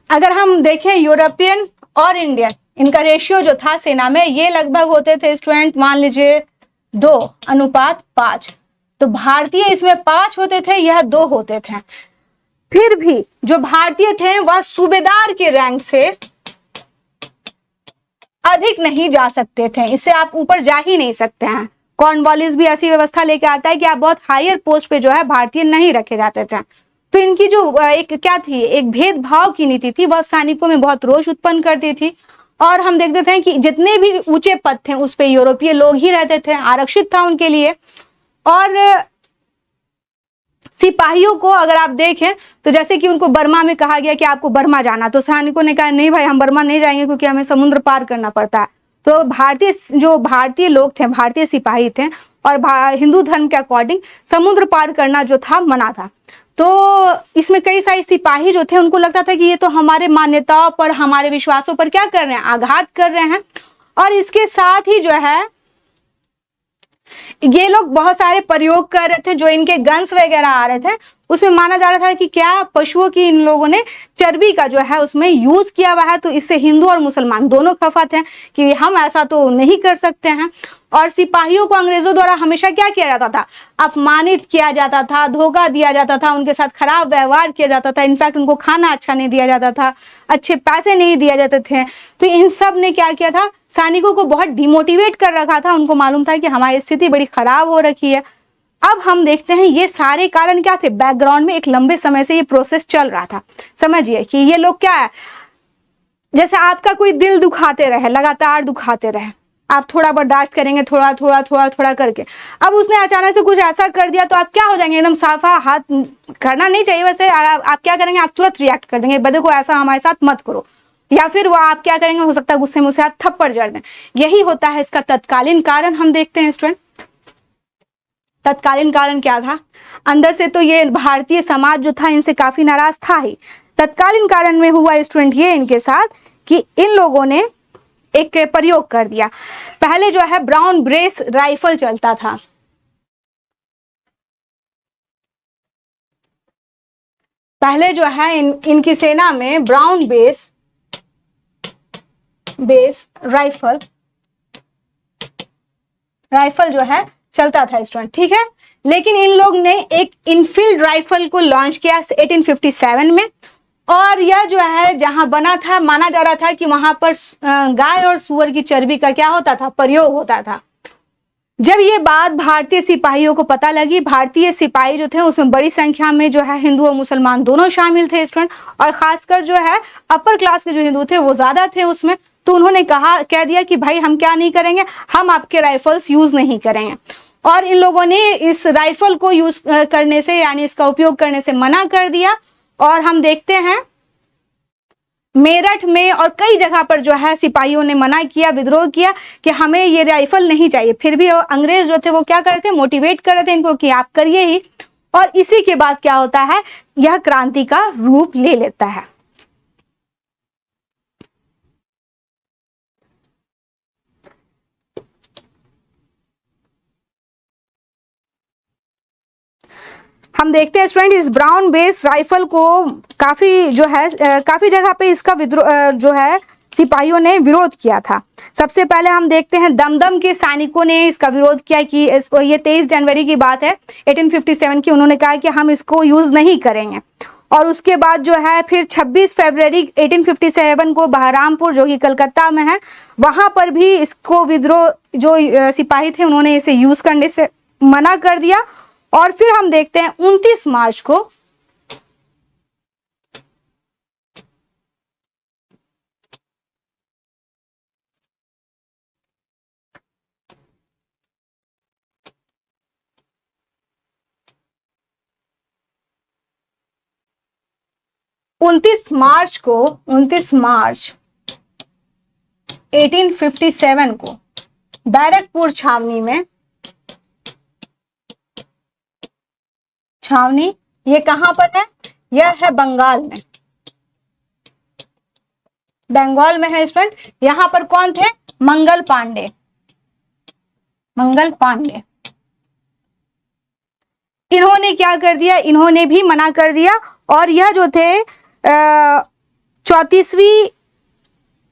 अगर हम देखें यूरोपियन और इंडियन, इनका रेशियो जो था सेना में, ये लगभग होते थे स्टूडेंट, मान लीजिए 2:5। तो भारतीय इसमें 5 होते थे, यह 2 होते थे। फिर भी जो भारतीय थे वह सूबेदार के रैंक से अधिक नहीं जा सकते थे, इससे आप ऊपर जा ही नहीं सकते हैं। कॉर्नवालिस भी ऐसी व्यवस्था लेके आता है कि आप बहुत हायर पोस्ट पे जो है भारतीय नहीं रखे जाते थे। तो इनकी जो एक क्या थी, एक भेदभाव की नीति थी, वह सैनिकों में बहुत रोष उत्पन्न करती थी। और हम देखते थे कि जितने भी ऊंचे पद थे उस पे यूरोपीय लोग ही रहते थे, आरक्षित था उनके लिए। और सिपाहियों को अगर आप देखें तो जैसे कि उनको बर्मा में कहा गया कि आपको बर्मा जाना, तो सैनिकों ने कहा नहीं भाई, हम बर्मा नहीं जाएंगे क्योंकि हमें समुद्र पार करना पड़ता है। तो भारतीय लोग थे, भारतीय सिपाही थे, और हिंदू धर्म के अकॉर्डिंग समुद्र पार करना जो था मना था। तो इसमें कई सारे सिपाही जो थे उनको लगता था कि ये तो हमारे मान्यताओं पर, हमारे विश्वासों पर क्या कर रहे हैं, आघात कर रहे हैं। और इसके साथ ही जो है ये लोग बहुत सारे प्रयोग कर रहे थे, जो इनके गन्स वगैरह आ रहे थे उसमें माना जा रहा था कि क्या पशुओं की इन लोगों ने चर्बी का जो है उसमें यूज किया हुआ है। तो इससे हिंदू और मुसलमान दोनों खफा थे कि हम ऐसा तो नहीं कर सकते हैं। और सिपाहियों को अंग्रेजों द्वारा हमेशा क्या किया जाता था, अपमानित किया जाता था, धोखा दिया जाता था, उनके साथ खराब व्यवहार किया जाता था। इनफैक्ट उनको खाना अच्छा नहीं दिया जाता था, अच्छे पैसे नहीं दिए जाते थे। तो इन सब ने क्या किया था, सैनिकों को बहुत डिमोटिवेट कर रखा था। उनको मालूम था कि हमारी स्थिति बड़ी खराब हो रखी है। अब हम देखते हैं ये सारे कारण क्या थे, बैकग्राउंड में एक लंबे समय से ये प्रोसेस चल रहा था। समझिए कि ये लोग क्या है, जैसे आपका कोई दिल दुखाते रहे, लगातार दुखाते रहे, आप थोड़ा बर्दाश्त करेंगे, थोड़ा थोड़ा थोड़ा थोड़ा करके। अब उसने अचानक से कुछ ऐसा कर दिया तो आप क्या हो जाएंगे, एकदम साफा हाथ करना नहीं चाहिए वैसे। आप क्या करेंगे, आप तुरंत रिएक्ट कर देंगे, देखो ऐसा हमारे साथ मत करो। या फिर वो आप क्या करेंगे, हो सकता है गुस्से में उसे हाथ थप्पड़ जड़ दें। यही होता है इसका तत्कालीन कारण। हम देखते हैं स्टूडेंट, तत्कालीन कारण क्या था। अंदर से तो ये भारतीय समाज जो था इनसे काफी नाराज था ही। तत्कालीन कारण में हुआ स्टूडेंट ये इनके साथ कि इन लोगों ने एक प्रयोग कर दिया। पहले जो है ब्राउन ब्रेस राइफल चलता था। पहले जो है इनकी सेना में ब्राउन बेस राइफल जो है चलता था स्टूडेंट, ठीक है। लेकिन इन लोग ने एक इनफील्ड राइफल को लॉन्च किया 1857 में। और यह जो है जहां बना था, माना जा रहा था कि वहां पर गाय और सुअर की चर्बी का क्या होता था, प्रयोग होता था। जब ये बात भारतीय सिपाहियों को पता लगी, भारतीय सिपाही जो थे उसमें बड़ी संख्या में जो है हिंदू और मुसलमान दोनों शामिल थे स्टूडेंट, और खासकर जो है अपर क्लास के जो हिंदू थे वो ज्यादा थे उसमें। तो उन्होंने कह दिया कि भाई हम क्या नहीं करेंगे, हम आपके राइफल्स यूज नहीं करेंगे। और इन लोगों ने इस राइफल को यूज करने से, यानी इसका उपयोग करने से मना कर दिया। और हम देखते हैं मेरठ में और कई जगह पर जो है सिपाहियों ने मना किया, विद्रोह किया कि हमें ये राइफल नहीं चाहिए। फिर भी अंग्रेज जो थे वो क्या कर रहे थे, मोटिवेट कर रहे थे इनको कि आप करिए ही। और इसी के बाद क्या होता है, यह क्रांति का रूप ले लेता है। हम देखते हैं स्टूडेंट इस ब्राउन बेस राइफल को काफी जो है काफी जगह पे इसका विद्रोह जो है सिपाहियों ने विरोध किया था। सबसे पहले हम देखते हैं दमदम के सैनिकों ने इसका विरोध किया कि ये 23 जनवरी की बात है 1857 की। उन्होंने कहा कि हम इसको यूज नहीं करेंगे। और उसके बाद जो है फिर 26 फरवरी 1857 को बहरामपुर जो कि कलकत्ता में है, वहां पर भी इसको विद्रोह जो सिपाही थे उन्होंने इसे यूज करने से मना कर दिया। और फिर हम देखते हैं 29 मार्च को 29 मार्च 1857 को बैरकपुर छावनी ये कहां पर है, यह है बंगाल में है स्टूडेंट। यहां पर कौन थे, मंगल पांडे। मंगल पांडे, इन्होंने क्या कर दिया, इन्होंने भी मना कर दिया। और यह जो थे 34वीं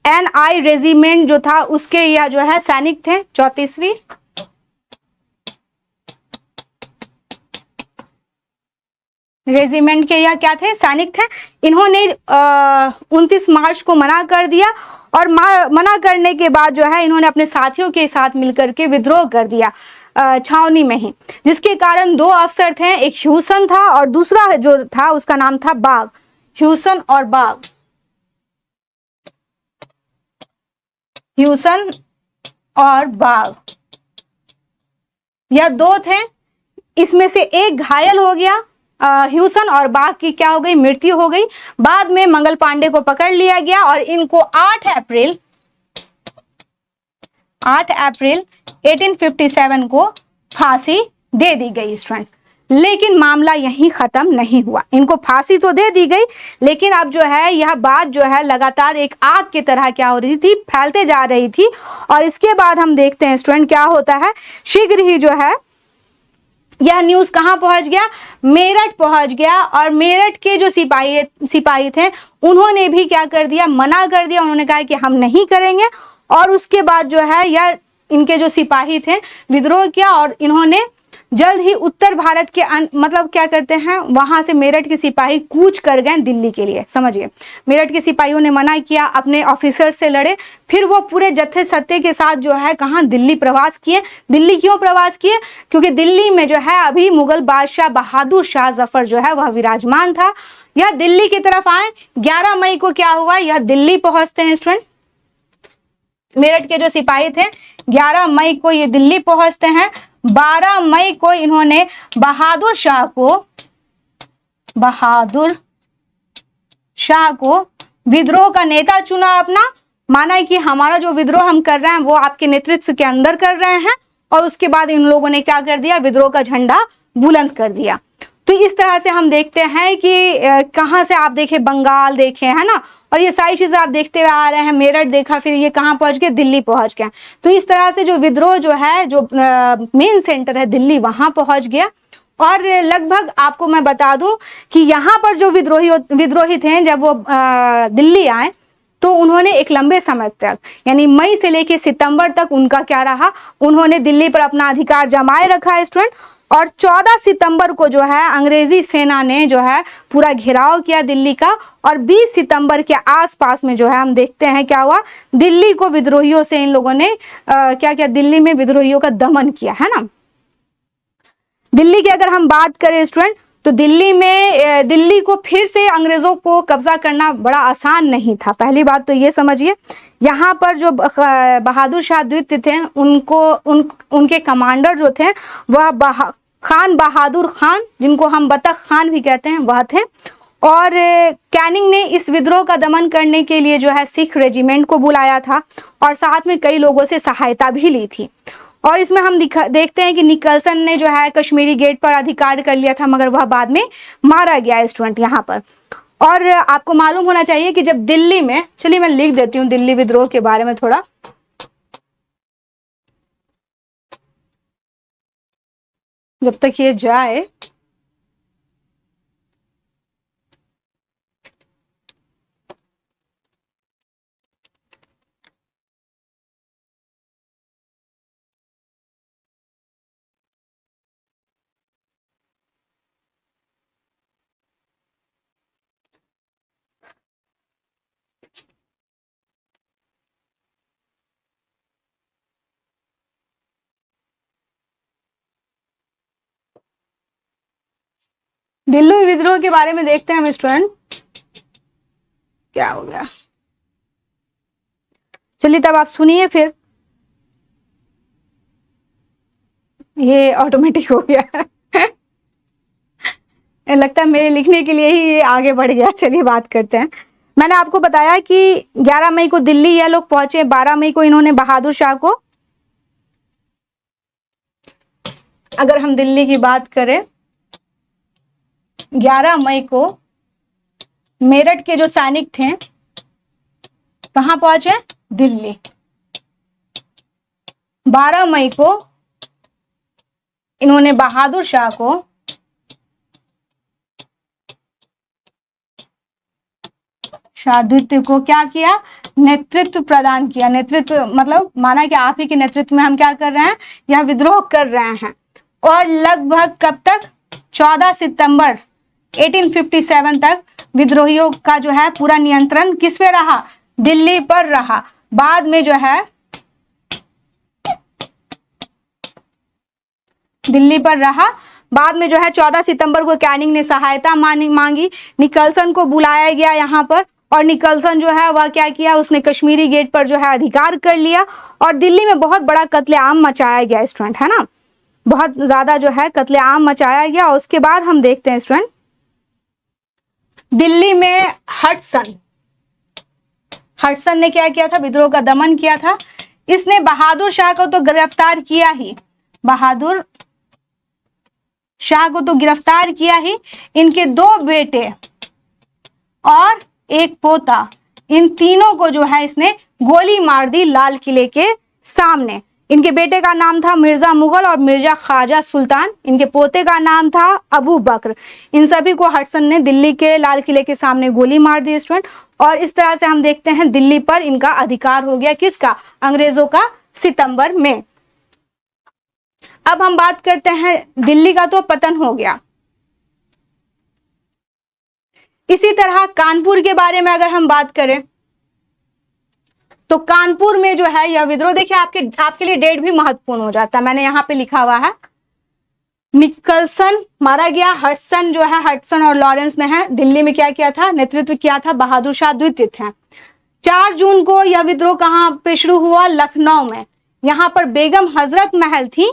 NI रेजिमेंट जो था उसके यह जो है सैनिक थे, 34वीं रेजिमेंट के यह क्या थे, सैनिक थे। इन्होंने 29 मार्च को मना कर दिया और मना करने के बाद जो है इन्होंने अपने साथियों के साथ मिलकर के विद्रोह कर दिया छावनी में ही, जिसके कारण दो अफसर थे, एक ह्यूसन था और दूसरा जो था उसका नाम था बाग, ह्यूसन और बाग, ह्यूसन और बाग, यह दो थे। इसमें से एक घायल हो गया, ह्यूसन और बाग की क्या हो गई, मृत्यु हो गई। बाद में मंगल पांडे को पकड़ लिया गया और इनको 8 अप्रैल 1857 को फांसी दे दी गई स्टूडेंट। लेकिन मामला यहीं खत्म नहीं हुआ, इनको फांसी तो दे दी गई, लेकिन अब जो है यह बात जो है लगातार एक आग की तरह क्या हो रही थी, फैलते जा रही थी। और इसके बाद हम देखते हैं स्टूडेंट क्या होता है, शीघ्र ही जो है यह न्यूज कहां पहुंच गया, मेरठ पहुंच गया। और मेरठ के जो सिपाही थे उन्होंने भी क्या कर दिया, मना कर दिया, उन्होंने कहा कि हम नहीं करेंगे। और उसके बाद जो है यह इनके जो सिपाही थे विद्रोह किया और इन्होंने जल्द ही उत्तर भारत के मतलब क्या करते हैं, वहां से मेरठ के सिपाही कूच कर गए दिल्ली के लिए। समझिए, मेरठ के सिपाहियों ने मना किया, अपने ऑफिसर से लड़े, फिर वो पूरे जत्थे सत्ते के साथ जो है कहाँ, दिल्ली प्रवास किए। दिल्ली क्यों प्रवास किए, क्योंकि दिल्ली में जो है अभी मुगल बादशाह बहादुर शाह जफर जो है वह विराजमान था। यह दिल्ली की तरफ आए। 11 मई को क्या हुआ, यह दिल्ली पहुंचते हैं स्टूडेंट। मेरठ के जो सिपाही थे 11 मई को ये दिल्ली पहुंचते हैं। 12 मई को इन्होंने बहादुर शाह को विद्रोह का नेता चुना अपना। माना है कि हमारा जो विद्रोह हम कर रहे हैं वो आपके नेतृत्व के अंदर कर रहे हैं। और उसके बाद इन लोगों ने क्या कर दिया, विद्रोह का झंडा बुलंद कर दिया। तो इस तरह से हम देखते हैं कि कहाँ से आप देखें, बंगाल देखें, है ना, और ये सारी चीजें आप देखते हुए आ रहे हैं। मेरठ देखा, फिर ये कहाँ पहुंच गए, दिल्ली पहुंच गया। तो इस तरह से जो विद्रोह जो है, जो मेन सेंटर है दिल्ली, वहां पहुंच गया। और लगभग आपको मैं बता दूं कि यहाँ पर जो विद्रोही थे जब वो दिल्ली आए तो उन्होंने एक लंबे समय तक, यानी मई से लेकर सितंबर तक उनका क्या रहा, उन्होंने दिल्ली पर अपना अधिकार जमाए रखा है स्टूडेंट। और 14 सितंबर को जो है अंग्रेजी सेना ने जो है पूरा घेराव किया दिल्ली का। और 20 सितंबर के आसपास में जो है हम देखते हैं क्या हुआ, दिल्ली को विद्रोहियों से इन लोगों ने क्या किया, दिल्ली में विद्रोहियों का दमन किया, है ना। दिल्ली की अगर हम बात करें स्टूडेंट, तो दिल्ली को फिर से अंग्रेजों को कब्जा करना बड़ा आसान नहीं था। पहली बात तो ये समझिए, यहाँ पर जो बहादुर शाह द्वितीय थे उनके कमांडर जो थे वह खान बहादुर खान, जिनको हम बतख खान भी कहते हैं, वह थे। और कैनिंग ने इस विद्रोह का दमन करने के लिए जो है सिख रेजिमेंट को बुलाया था और साथ में कई लोगों से सहायता भी ली थी। और इसमें हम देखते हैं कि निकलसन ने जो है कश्मीरी गेट पर अधिकार कर लिया था, मगर वह बाद में मारा गया स्टूडेंट यहाँ पर। और आपको मालूम होना चाहिए कि जब दिल्ली में, चलिए मैं लिख देती हूँ दिल्ली विद्रोह के बारे में थोड़ा, जब तक ये जाए। दिल्ली विद्रोह के बारे में देखते हैं हम स्टूडेंट, क्या हो गया। चलिए तब आप सुनिए, फिर ये ऑटोमेटिक हो गया लगता है मेरे लिखने के लिए ही ये आगे बढ़ गया। चलिए बात करते हैं। मैंने आपको बताया कि 11 मई को दिल्ली यह लोग पहुंचे। 12 मई को इन्होंने बहादुर शाह को, अगर हम दिल्ली की बात करें, 11 मई को मेरठ के जो सैनिक थे कहां पहुंचे, दिल्ली। 12 मई को इन्होंने बहादुर शाह को शाह द्वितीय को क्या किया, नेतृत्व प्रदान किया। नेतृत्व मतलब माना कि आप ही के नेतृत्व में हम क्या कर रहे हैं, यह विद्रोह कर रहे हैं। और लगभग कब तक, 14 सितंबर 1857 तक विद्रोहियों का जो है पूरा नियंत्रण किस पे रहा, दिल्ली पर रहा। बाद में जो है दिल्ली पर रहा। बाद में जो है 14 सितंबर को कैनिंग ने सहायता मांगी, निकलसन को बुलाया गया यहाँ पर, और निकलसन जो है वह क्या किया, उसने कश्मीरी गेट पर जो है अधिकार कर लिया और दिल्ली में बहुत बड़ा कत्लेआम मचाया गया स्टूडेंट, है ना, बहुत ज्यादा जो है कत्लेआम मचाया गया। उसके बाद हम देखते हैं स्टूडेंट, दिल्ली में हडसन ने क्या किया था, विद्रोह का दमन किया था। इसने बहादुर शाह को तो गिरफ्तार किया ही, बहादुर शाह को तो गिरफ्तार किया ही, इनके 2 बेटे और एक पोता, इन तीनों को जो है इसने गोली मार दी लाल किले के सामने। इनके बेटे का नाम था मिर्जा मुगल और मिर्जा ख्वाजा सुल्तान, इनके पोते का नाम था अबू बकर। इन सभी को हडसन ने दिल्ली के लाल किले के सामने गोली मार दी स्टूडेंट। और इस तरह से हम देखते हैं दिल्ली पर इनका अधिकार हो गया, किसका, अंग्रेजों का, सितंबर में। अब हम बात करते हैं, दिल्ली का तो पतन हो गया। इसी तरह कानपुर के बारे में अगर हम बात करें तो कानपुर में जो है यह विद्रोह, देखिए आपके लिए डेट भी महत्वपूर्ण हो जाता है, मैंने यहाँ पे लिखा हुआ है, निकलसन मारा गया, हडसन जो है, हडसन और लॉरेंस ने है दिल्ली में क्या किया था, नेतृत्व किया था, बहादुर शाह द्वितीय थे। 4 जून को यह विद्रोह कहाँ पे शुरू हुआ, लखनऊ में। यहाँ पर बेगम हजरत महल थी।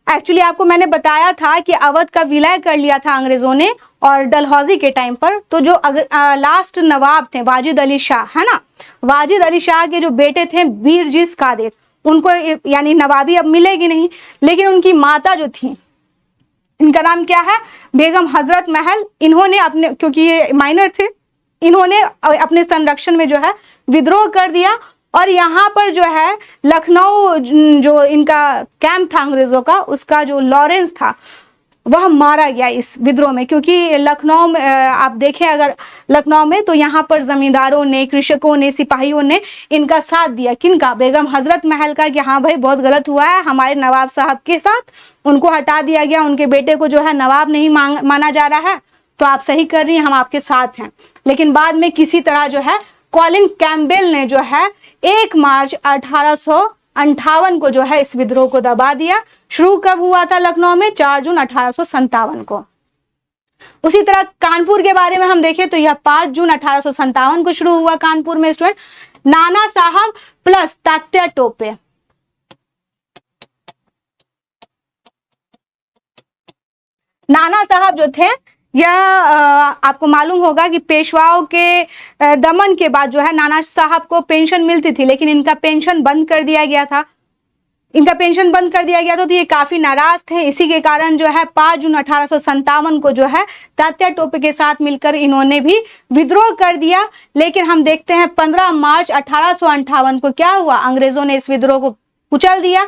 एक्चुअली आपको मैंने बताया था कि अवध का विलय कर लिया था अंग्रेजों ने और डलहौजी के टाइम पर। तो जो लास्ट नवाब थे वाजिद अली शाह, है ना, वाजिद अली शाह के जो बेटे थे बीरजिस कादिर, उनको यानी नवाबी अब मिलेगी नहीं, लेकिन उनकी माता जो थी, इनका नाम क्या है, बेगम हजरत महल। इन्होंने अपने, क्योंकि ये माइनर थे, इन्होंने अपने संरक्षण में जो है विद्रोह कर दिया। और यहाँ पर जो है लखनऊ जो इनका कैंप था अंग्रेजों का, उसका जो लॉरेंस था वह मारा गया इस विद्रोह में। क्योंकि लखनऊ में आप देखें अगर लखनऊ में, तो यहाँ पर जमींदारों ने, कृषकों ने, सिपाहियों ने इनका साथ दिया, किनका, बेगम हजरत महल का, कि हाँ भाई बहुत गलत हुआ है हमारे नवाब साहब के साथ, उनको हटा दिया गया, उनके बेटे को जो है नवाब नहीं माना जा रहा है, तो आप सही कर रही हैं, हम आपके साथ हैं। लेकिन बाद में किसी तरह जो है कॉलिन कैम्पबेल ने जो है 1 मार्च 1858 को जो है इस विद्रोह को दबा दिया। शुरू कब हुआ था लखनऊ में, 4 जून 1857 को। उसी तरह कानपुर के बारे में हम देखें तो यह 5 जून 1857 को शुरू हुआ कानपुर में स्टूडेंट। नाना साहब प्लस तात्या टोपे, नाना साहब जो थे, यह आपको मालूम होगा कि पेशवाओं के दमन के बाद जो है नाना साहब को पेंशन मिलती थी, लेकिन इनका पेंशन बंद कर दिया गया था। तो ये काफी नाराज थे। इसी के कारण जो है 5 जून 1857 को जो है तात्या टोपे के साथ मिलकर इन्होंने भी विद्रोह कर दिया। लेकिन हम देखते हैं 15 मार्च 1858 को क्या हुआ, अंग्रेजों ने इस विद्रोह को कुचल दिया।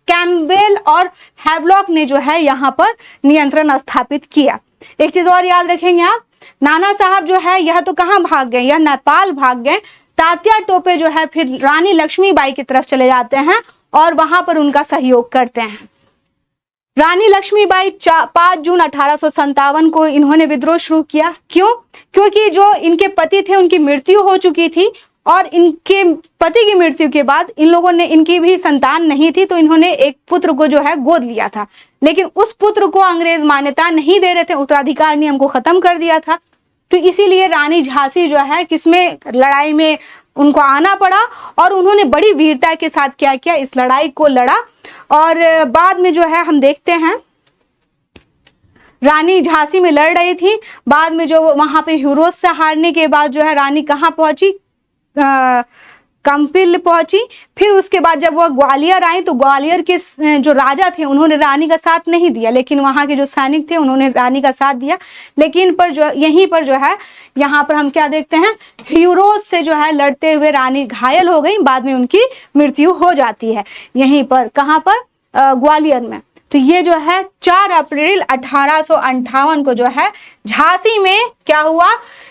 कैम्पबेल और हैवलॉक ने जो है यहाँ पर नियंत्रण स्थापित किया। एक चीज और याद रखेंगे आप, नाना साहब जो है यह तो कहाँ भाग गए, यह नेपाल भाग गए। तात्या टोपे जो है फिर रानी लक्ष्मीबाई की तरफ चले जाते हैं और वहां पर उनका सहयोग करते हैं। रानी लक्ष्मीबाई 5 जून 1857 को इन्होंने विद्रोह शुरू किया। क्यों? क्योंकि जो इनके पति थे उनकी मृत्यु हो चुकी थी और इनके पति की मृत्यु के बाद इन लोगों ने, इनकी भी संतान नहीं थी, तो इन्होंने एक पुत्र को जो है गोद लिया था। लेकिन उस पुत्र को अंग्रेज मान्यता नहीं दे रहे थे, उत्तराधिकार नियम को खत्म कर दिया था। तो इसीलिए रानी झांसी जो है किसमें, लड़ाई में उनको आना पड़ा और उन्होंने बड़ी वीरता के साथ क्या किया, इस लड़ाई को लड़ा। और बाद में जो है हम देखते हैं रानी झांसी में लड़ रही थी, बाद में जो वहां पे ह्यूरोज से हारने के बाद जो है रानी कहाँ पहुंची, कंपिल पहुंची। फिर उसके बाद जब वह ग्वालियर आई तो ग्वालियर के जो राजा थे उन्होंने रानी का साथ नहीं दिया, लेकिन वहां के जो सैनिक थे उन्होंने रानी का साथ दिया। लेकिन पर जो यहीं पर जो है, यहाँ पर हम क्या देखते हैं, ह्यूरोज से जो है लड़ते हुए रानी घायल हो गई, बाद में उनकी मृत्यु हो जाती है यहीं पर, कहाँ पर, ग्वालियर में। तो ये जो है 4 अप्रैल 1858 को जो है झांसी में क्या हुआ,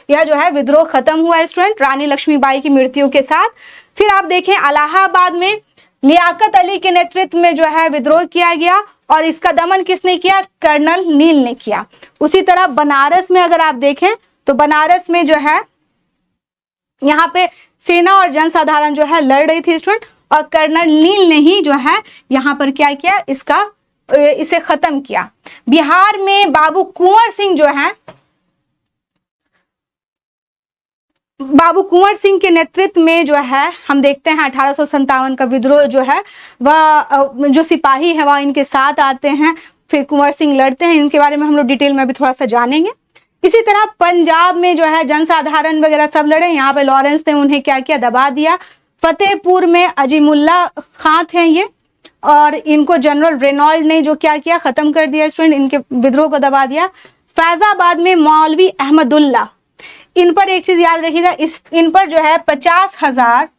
यह जो है विद्रोह खत्म हुआ स्टूडेंट, रानी लक्ष्मीबाई की मृत्यु के साथ। फिर आप देखें इलाहाबाद में लियाकत अली के नेतृत्व में जो है विद्रोह किया गया और इसका दमन किसने किया, कर्नल नील ने किया। उसी तरह बनारस में अगर आप देखें तो बनारस में जो है यहाँ पे सेना और जनसाधारण जो है लड़ रही थी स्टूडेंट, और कर्नल नील ने ही जो है यहाँ पर क्या किया, इसे खत्म किया। बिहार में बाबू कुंवर सिंह जो है, बाबू कुंवर सिंह के नेतृत्व में जो है हम देखते हैं 1857 का विद्रोह जो है वह जो सिपाही है वह इनके साथ आते हैं, फिर कुंवर सिंह लड़ते हैं। इनके बारे में हम लोग डिटेल में भी थोड़ा सा जानेंगे। इसी तरह पंजाब में जो है जनसाधारण वगैरह सब लड़े, यहाँ पे लॉरेंस ने उन्हें क्या किया, दबा दिया। फतेहपुर में अजीमुल्ला खां थे ये, और इनको जनरल रेनॉल्ड ने जो क्या किया, खत्म कर दिया स्टूडेंट, इनके विद्रोह को दबा दिया। फैजाबाद में मौलवी अहमदुल्ला, इन पर एक चीज याद रखिएगा, इन पर जो है 50,000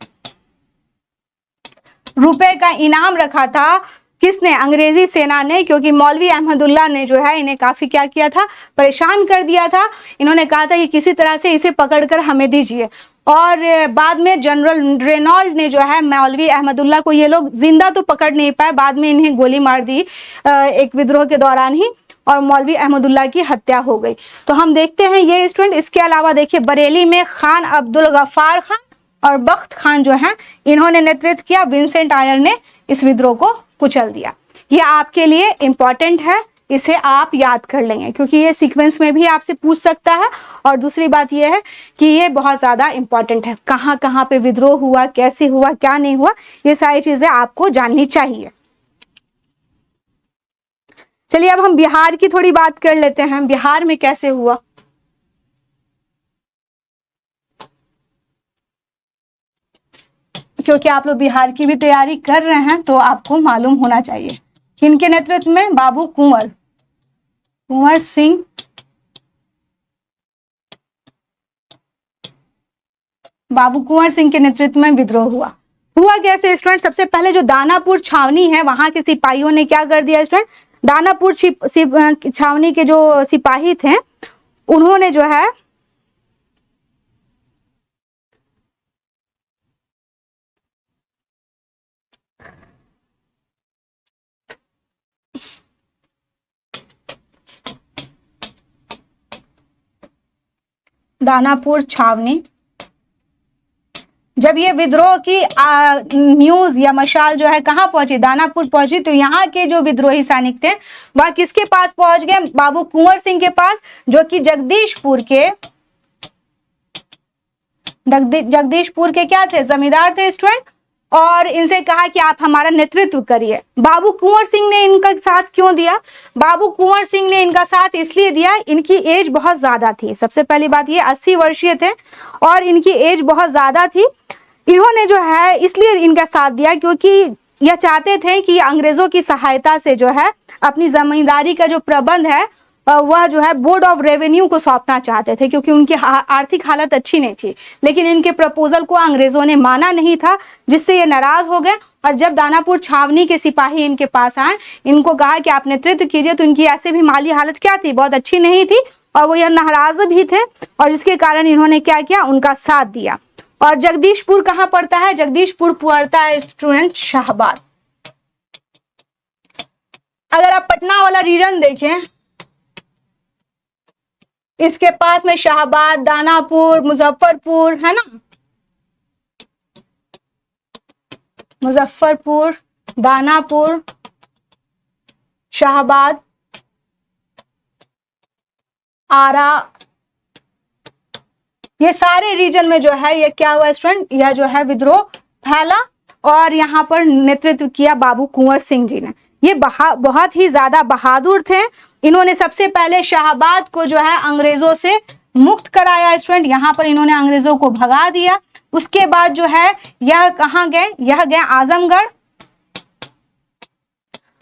रुपए का इनाम रखा था। किसने, अंग्रेजी सेना ने, क्योंकि मौलवी अहमदुल्ला ने जो है इन्हें काफी क्या किया था, परेशान कर दिया था। इन्होंने कहा था कि किसी तरह से इसे पकड़कर हमें दीजिए, और बाद में जनरल रेनॉल्ड ने जो है मौलवी अहमदुल्ला को, ये लोग जिंदा तो पकड़ नहीं पाए, बाद में इन्हें गोली मार दी एक विद्रोह के दौरान ही, और मौलवी अहमदुल्ला की हत्या हो गई। तो हम देखते हैं ये स्टूडेंट। इसके अलावा देखिए बरेली में खान अब्दुल गफ्फार खान और बख्त खान जो है इन्होंने नेतृत्व किया, विंसेंट आयर ने इस विद्रोह को कुचल दिया। ये आपके लिए इंपॉर्टेंट है, इसे आप याद कर लेंगे क्योंकि ये सीक्वेंस में भी आपसे पूछ सकता है। और दूसरी बात ये है कि ये बहुत ज्यादा इंपॉर्टेंट है, कहाँ कहाँ पे विद्रोह हुआ, कैसे हुआ, क्या नहीं हुआ, ये सारी चीजें आपको जाननी चाहिए। चलिए अब हम बिहार की थोड़ी बात कर लेते हैं, बिहार में कैसे हुआ। क्योंकि आप लोग बिहार की भी तैयारी कर रहे हैं तो आपको मालूम होना चाहिए। किनके नेतृत्व में, बाबू कुंवर सिंह, बाबू कुंवर सिंह के नेतृत्व में विद्रोह हुआ कैसे स्टूडेंट। सबसे पहले जो दानापुर छावनी है वहां के सिपाहियों ने क्या कर दिया स्टूडेंट, दानापुर छावनी के जो सिपाही थे उन्होंने जो है दानापुर छावनी, जब ये विद्रोह की न्यूज या मशाल जो है कहां पहुंची, दानापुर पहुंची, तो यहाँ के जो विद्रोही सैनिक थे वह किसके पास पहुंच गए, बाबू कुंवर सिंह के पास, जो कि जगदीशपुर के क्या थे, जमींदार थे स्टूडेंट। और इनसे कहा कि आप हमारा नेतृत्व करिए। बाबू कुंवर सिंह ने इनका साथ क्यों दिया, बाबू कुंवर सिंह ने इनका साथ इसलिए दिया, इनकी एज बहुत ज्यादा थी। सबसे पहली बात ये 80 वर्षीय थे और इनकी एज बहुत ज्यादा थी। इन्होंने जो है इसलिए इनका साथ दिया क्योंकि यह चाहते थे कि अंग्रेजों की सहायता से जो है अपनी जमींदारी का जो प्रबंध है वह जो है बोर्ड ऑफ रेवेन्यू को सौंपना चाहते थे, क्योंकि उनकी आर्थिक हालत अच्छी नहीं थी। लेकिन इनके प्रपोजल को अंग्रेजों ने माना नहीं था, जिससे ये नाराज हो गए। और जब दानापुर छावनी के सिपाही इनके पास आए, इनको कहा कि आप नेतृत्व कीजिए, तो इनकी ऐसे भी माली हालत क्या थी, बहुत अच्छी नहीं थी, और वो यह नाराज भी थे, और जिसके कारण इन्होंने क्या किया, उनका साथ दिया। और जगदीशपुर कहाँ पड़ता है, जगदीशपुर पड़ता है स्टूडेंट शाहबाद। अगर आप पटना वाला रीजन देखें, इसके पास में शाहबाद, दानापुर, मुजफ्फरपुर है ना, मुजफ्फरपुर, दानापुर, शाहबाद, आरा, ये सारे रीजन में जो है ये क्या हुआ स्टूडेंट, यह जो है विद्रोह फैला और यहाँ पर नेतृत्व किया बाबू कुंवर सिंह जी ने। ये बहुत ही ज्यादा बहादुर थे। इन्होंने सबसे पहले शाहबाद को जो है अंग्रेजों से मुक्त कराया स्टूडेंट, यहाँ पर इन्होंने अंग्रेजों को भगा दिया। उसके बाद जो है यह कहाँ गए, यह गए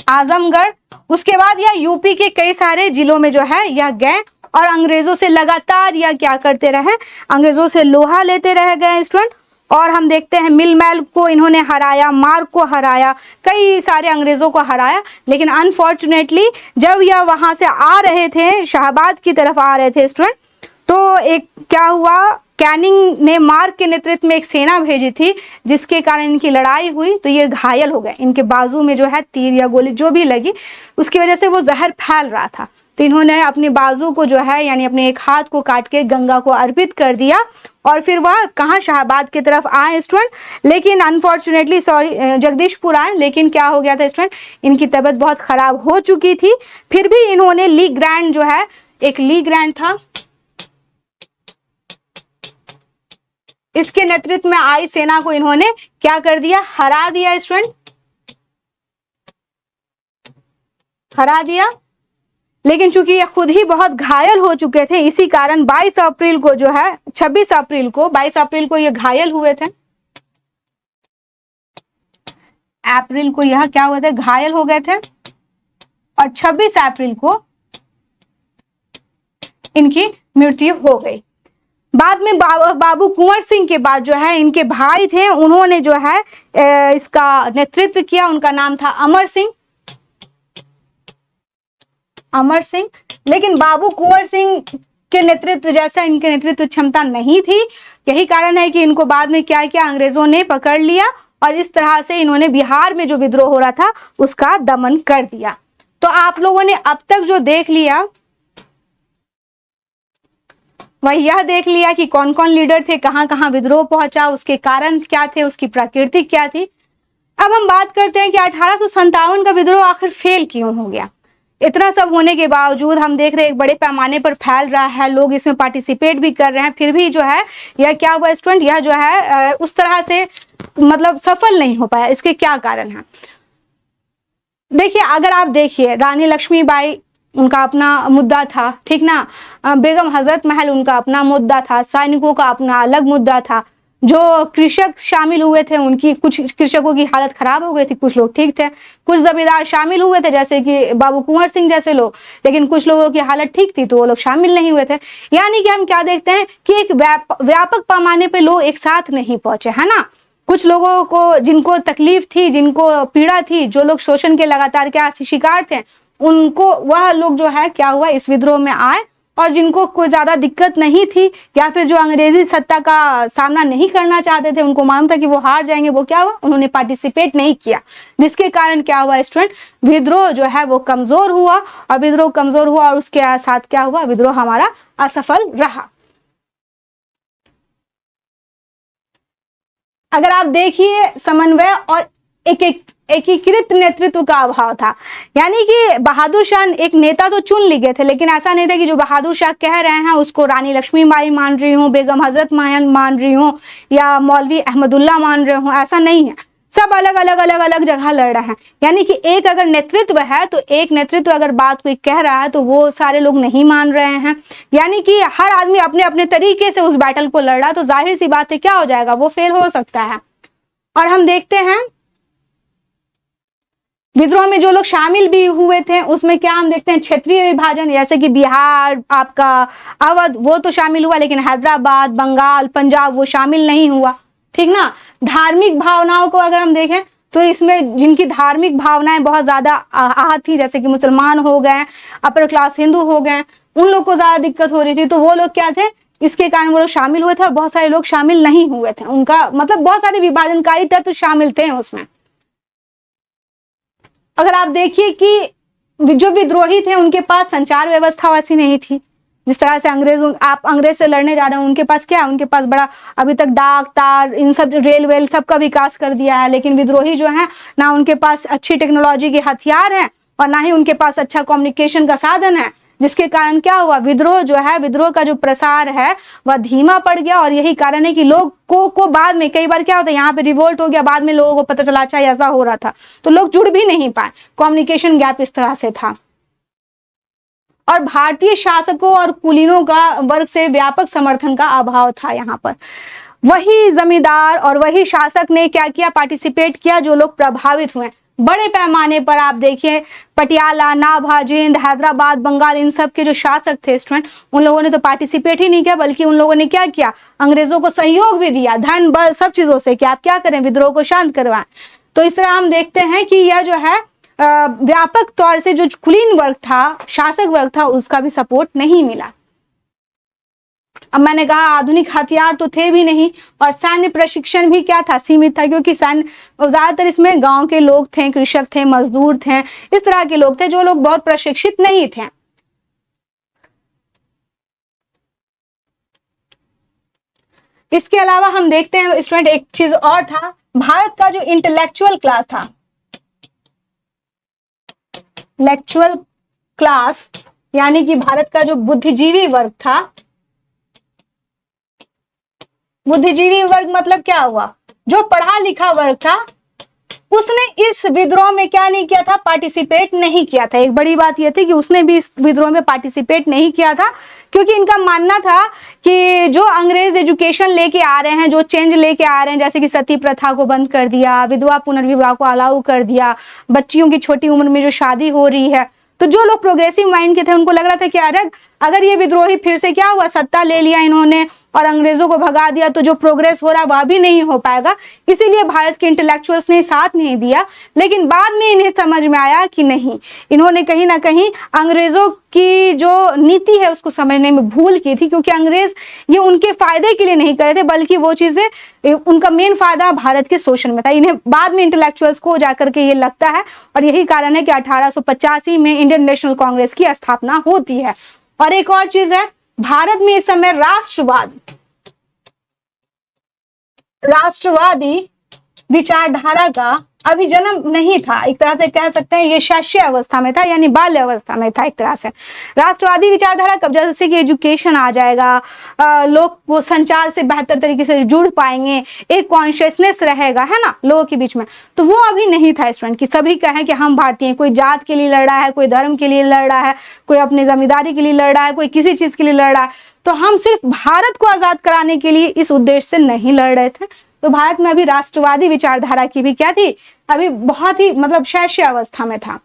आजमगढ़। उसके बाद यह यूपी के कई सारे जिलों में जो है यह गए और अंग्रेजों से लगातार यह क्या करते रहे, अंग्रेजों से लोहा लेते रह गए स्टूडेंट। और हम देखते हैं मिलमैल को इन्होंने हराया, मार्क को हराया, कई सारे अंग्रेजों को हराया। लेकिन अनफॉर्चुनेटली जब यह वहां से आ रहे थे, शाहबाद की तरफ आ रहे थे स्टूडेंट, तो एक क्या हुआ, कैनिंग ने मार्क के नेतृत्व में एक सेना भेजी थी, जिसके कारण इनकी लड़ाई हुई तो ये घायल हो गए। इनके बाजू में जो है तीर या गोली जो भी लगी, उसकी वजह से वो जहर फैल रहा था। तो इन्होंने अपने बाजू को जो है यानी अपने एक हाथ को काट के गंगा को अर्पित कर दिया और फिर वह कहाँ, शाहबाद की तरफ आए स्टूडेंट। लेकिन अनफॉर्चुनेटली जगदीशपुर आए, लेकिन क्या हो गया था स्टूडेंट, इनकी तबीयत बहुत खराब हो चुकी थी। फिर भी इन्होंने ली ग्रैंड जो है, एक ली ग्रैंड था, इसके नेतृत्व में आई सेना को इन्होंने क्या कर दिया, हरा दिया स्टूडेंट, हरा दिया। लेकिन चूंकि ये खुद ही बहुत घायल हो चुके थे, इसी कारण 22 अप्रैल को जो है, 26 अप्रैल को, 22 अप्रैल को ये घायल हुए थे, अप्रैल को यह क्या हुए थे, घायल हो गए थे, और 26 अप्रैल को इनकी मृत्यु हो गई। बाद में बाबू कुंवर सिंह के बाद जो है इनके भाई थे, उन्होंने जो है इसका नेतृत्व किया, उनका नाम था अमर सिंह, अमर सिंह। लेकिन बाबू कुंवर सिंह के नेतृत्व जैसा इनके नेतृत्व क्षमता नहीं थी, यही कारण है कि इनको बाद में क्या किया, अंग्रेजों ने पकड़ लिया और इस तरह से इन्होंने बिहार में जो विद्रोह हो रहा था उसका दमन कर दिया। तो आप लोगों ने अब तक जो देख लिया वह यह देख लिया कि कौन कौन लीडर थे, कहां कहां विद्रोह पहुंचा, उसके कारण क्या थे, उसकी प्रकृति क्या थी। अब हम बात करते हैं कि 1857 का विद्रोह आखिर फेल क्यों हो गया। इतना सब होने के बावजूद हम देख रहे हैं एक बड़े पैमाने पर फैल रहा है, लोग इसमें पार्टिसिपेट भी कर रहे हैं, फिर भी जो है यह क्या हुआ स्टूडेंट, यह जो है उस तरह से मतलब सफल नहीं हो पाया। इसके क्या कारण है, देखिए, अगर आप देखिए रानी लक्ष्मीबाई, उनका अपना मुद्दा था, ठीक ना, बेगम हजरत महल उनका अपना मुद्दा था, सैनिकों का अपना अलग मुद्दा था, जो कृषक शामिल हुए थे उनकी, कुछ कृषकों की हालत खराब हो गई थी, कुछ लोग ठीक थे, कुछ जमींदार शामिल हुए थे जैसे कि बाबू कुंवर सिंह जैसे लोग, लेकिन कुछ लोगों की हालत ठीक थी तो वो लोग शामिल नहीं हुए थे। यानी कि हम क्या देखते हैं कि एक व्यापक पैमाने पे लोग एक साथ नहीं पहुंचे, है ना। कुछ लोगों को जिनको तकलीफ थी, जिनको पीड़ा थी, जो लोग शोषण के लगातार क्या शिकार थे, उनको वह लोग जो है क्या हुआ इस विद्रोह में आए, और जिनको कोई ज्यादा दिक्कत नहीं थी या फिर जो अंग्रेजी सत्ता का सामना नहीं करना चाहते थे, उनको मालूम था कि वो हार जाएंगे, वो क्या हुआ, उन्होंने पार्टिसिपेट नहीं किया, जिसके कारण क्या हुआ स्टूडेंट, विद्रोह जो है वो कमजोर हुआ, और विद्रोह कमजोर हुआ और उसके साथ क्या हुआ, विद्रोह हमारा असफल रहा। अगर आप देखिए समन्वय और एकीकृत नेतृत्व का अभाव था, यानी कि बहादुर शाह एक नेता तो चुन लिए थे, लेकिन ऐसा नहीं था कि जो बहादुर शाह कह रहे हैं उसको रानी लक्ष्मीबाई मान रही हूँ, बेगम हजरत महल मान रही हूँ, या मौलवी अहमदुल्ला मान रहे हूँ, ऐसा नहीं है। सब अलग अलग अलग अलग जगह लड़ रहे हैं। यानी कि एक अगर नेतृत्व है तो एक नेतृत्व अगर बात कोई कह रहा है तो वो सारे लोग नहीं मान रहे हैं, यानी कि हर आदमी अपने अपने तरीके से उस बैटल को लड़ रहा है, तो जाहिर सी बात है क्या हो जाएगा, वो फेल हो सकता है। और हम देखते हैं विद्रोह में जो लोग शामिल भी हुए थे उसमें क्या हम देखते हैं, क्षेत्रीय विभाजन, जैसे कि बिहार, आपका अवध, वो तो शामिल हुआ, लेकिन हैदराबाद, बंगाल, पंजाब वो शामिल नहीं हुआ, ठीक ना। धार्मिक भावनाओं को अगर हम देखें तो इसमें जिनकी धार्मिक भावनाएं बहुत ज्यादा आहत थी, जैसे कि मुसलमान हो गए, अपर क्लास हिंदू हो गए, उन लोग को ज्यादा दिक्कत हो रही थी, तो वो लोग क्या थे, इसके कारण वो लोग शामिल हुए थे, और बहुत सारे लोग शामिल नहीं हुए थे, उनका मतलब बहुत सारे विभाजनकारी तत्व शामिल थे उसमें। अगर आप देखिए कि जो विद्रोही थे उनके पास संचार व्यवस्था वैसी नहीं थी, जिस तरह से आप अंग्रेज से लड़ने जा रहे हैं, उनके पास क्या है, उनके पास बड़ा अभी तक डाक तार, इन सब रेलवे सबका विकास कर दिया है, लेकिन विद्रोही जो है ना उनके पास अच्छी टेक्नोलॉजी के हथियार हैं और ना ही उनके पास अच्छा कम्युनिकेशन का साधन है, जिसके कारण क्या हुआ, विद्रोह जो है, विद्रोह का जो प्रसार है वह धीमा पड़ गया। और यही कारण है कि लोग को बाद में कई बार क्या होता है, यहाँ पे रिवोल्ट हो गया, बाद में लोगों को पता चला अच्छा ऐसा हो रहा था, तो लोग जुड़ भी नहीं पाए, कम्युनिकेशन गैप इस तरह से था। और भारतीय शासकों और कुलीनों का वर्ग से व्यापक समर्थन का अभाव था यहाँ पर। वही जमींदार और वही शासक ने क्या किया, पार्टिसिपेट किया जो लोग प्रभावित हुए। बड़े पैमाने पर आप देखिए पटियाला, नाभा, जींद, हैदराबाद, बंगाल, इन सब के जो शासक थे स्टूडेंट, उन लोगों ने तो पार्टिसिपेट ही नहीं किया, बल्कि उन लोगों ने क्या किया, अंग्रेजों को सहयोग भी दिया, धन बल सब चीजों से कि आप क्या करें, विद्रोह को शांत करवाएं। तो इस तरह हम देखते हैं कि यह जो है व्यापक तौर से जो कुलीन वर्ग था, शासक वर्ग था, उसका भी सपोर्ट नहीं मिला। अब मैंने कहा आधुनिक हथियार तो थे भी नहीं, और सैन्य प्रशिक्षण भी क्या था, सीमित था, क्योंकि सैन्य ज्यादातर इसमें गांव के लोग थे, कृषक थे, मजदूर थे, इस तरह के लोग थे जो लोग बहुत प्रशिक्षित नहीं थे। इसके अलावा हम देखते हैं स्टूडेंट एक चीज और था, भारत का जो इंटेलेक्चुअल क्लास था, इंटेलेक्चुअल क्लास यानी कि भारत का जो बुद्धिजीवी वर्ग था, बुद्धिजीवी वर्ग मतलब क्या हुआ, जो पढ़ा लिखा वर्ग था, उसने इस विद्रोह में क्या नहीं किया था, पार्टिसिपेट नहीं किया था। एक बड़ी बात यह थी कि उसने भी इस विद्रोह में पार्टिसिपेट नहीं किया था, क्योंकि इनका मानना था कि जो अंग्रेज एजुकेशन लेके आ रहे हैं, जो चेंज लेके आ रहे हैं, जैसे कि सती प्रथा को बंद कर दिया, विधवा पुनर्विवाह को अलाउ कर दिया, बच्चियों की छोटी उम्र में जो शादी हो रही है, तो जो लोग प्रोग्रेसिव माइंड के थे उनको लग रहा था कि अगर ये विद्रोही फिर से क्या हुआ, सत्ता ले लिया इन्होंने और अंग्रेजों को भगा दिया, तो जो प्रोग्रेस हो रहा वह भी नहीं हो पाएगा, इसीलिए भारत के इंटेलेक्चुअल्स ने साथ नहीं दिया। लेकिन बाद में इन्हें समझ में आया कि नहीं, इन्होंने कहीं ना कहीं अंग्रेजों की जो नीति है उसको समझने में भूल की थी, क्योंकि अंग्रेज ये उनके फायदे के लिए नहीं कर रहे थे, बल्कि वो चीजें उनका मेन फायदा भारत के शोषण में था। इन्हें बाद में इंटेलेक्चुअल्स को जाकर के ये लगता है, और यही कारण है कि 1885 में इंडियन नेशनल कांग्रेस की स्थापना होती है। और एक और चीज है, भारत में इस समय राष्ट्रवादी विचारधारा का अभी जन्म नहीं था, एक तरह से कह सकते हैं ये शैशव अवस्था में था, यानी बाल्य अवस्था में था। एक तरह से राष्ट्रवादी विचारधारा कब, जैसे कि एजुकेशन आ जाएगा, लोग वो संचार से बेहतर तरीके से जुड़ पाएंगे, एक कॉन्शियसनेस रहेगा, है ना, लोगों के बीच में, तो वो अभी नहीं था स्टूडेंट, कि सभी कहें कि हम भारतीय हैं, कोई जात के लिए लड़ रहा है, कोई धर्म के लिए लड़ रहा है, कोई अपनी जमींदारी के लिए लड़ रहा है, कोई किसी चीज के लिए लड़ रहा है, तो हम सिर्फ भारत को आजाद कराने के लिए इस उद्देश्य से नहीं लड़ रहे थे। तो भारत में अभी राष्ट्रवादी विचारधारा की भी क्या थी, अभी बहुत ही मतलब शैशव अवस्था में था।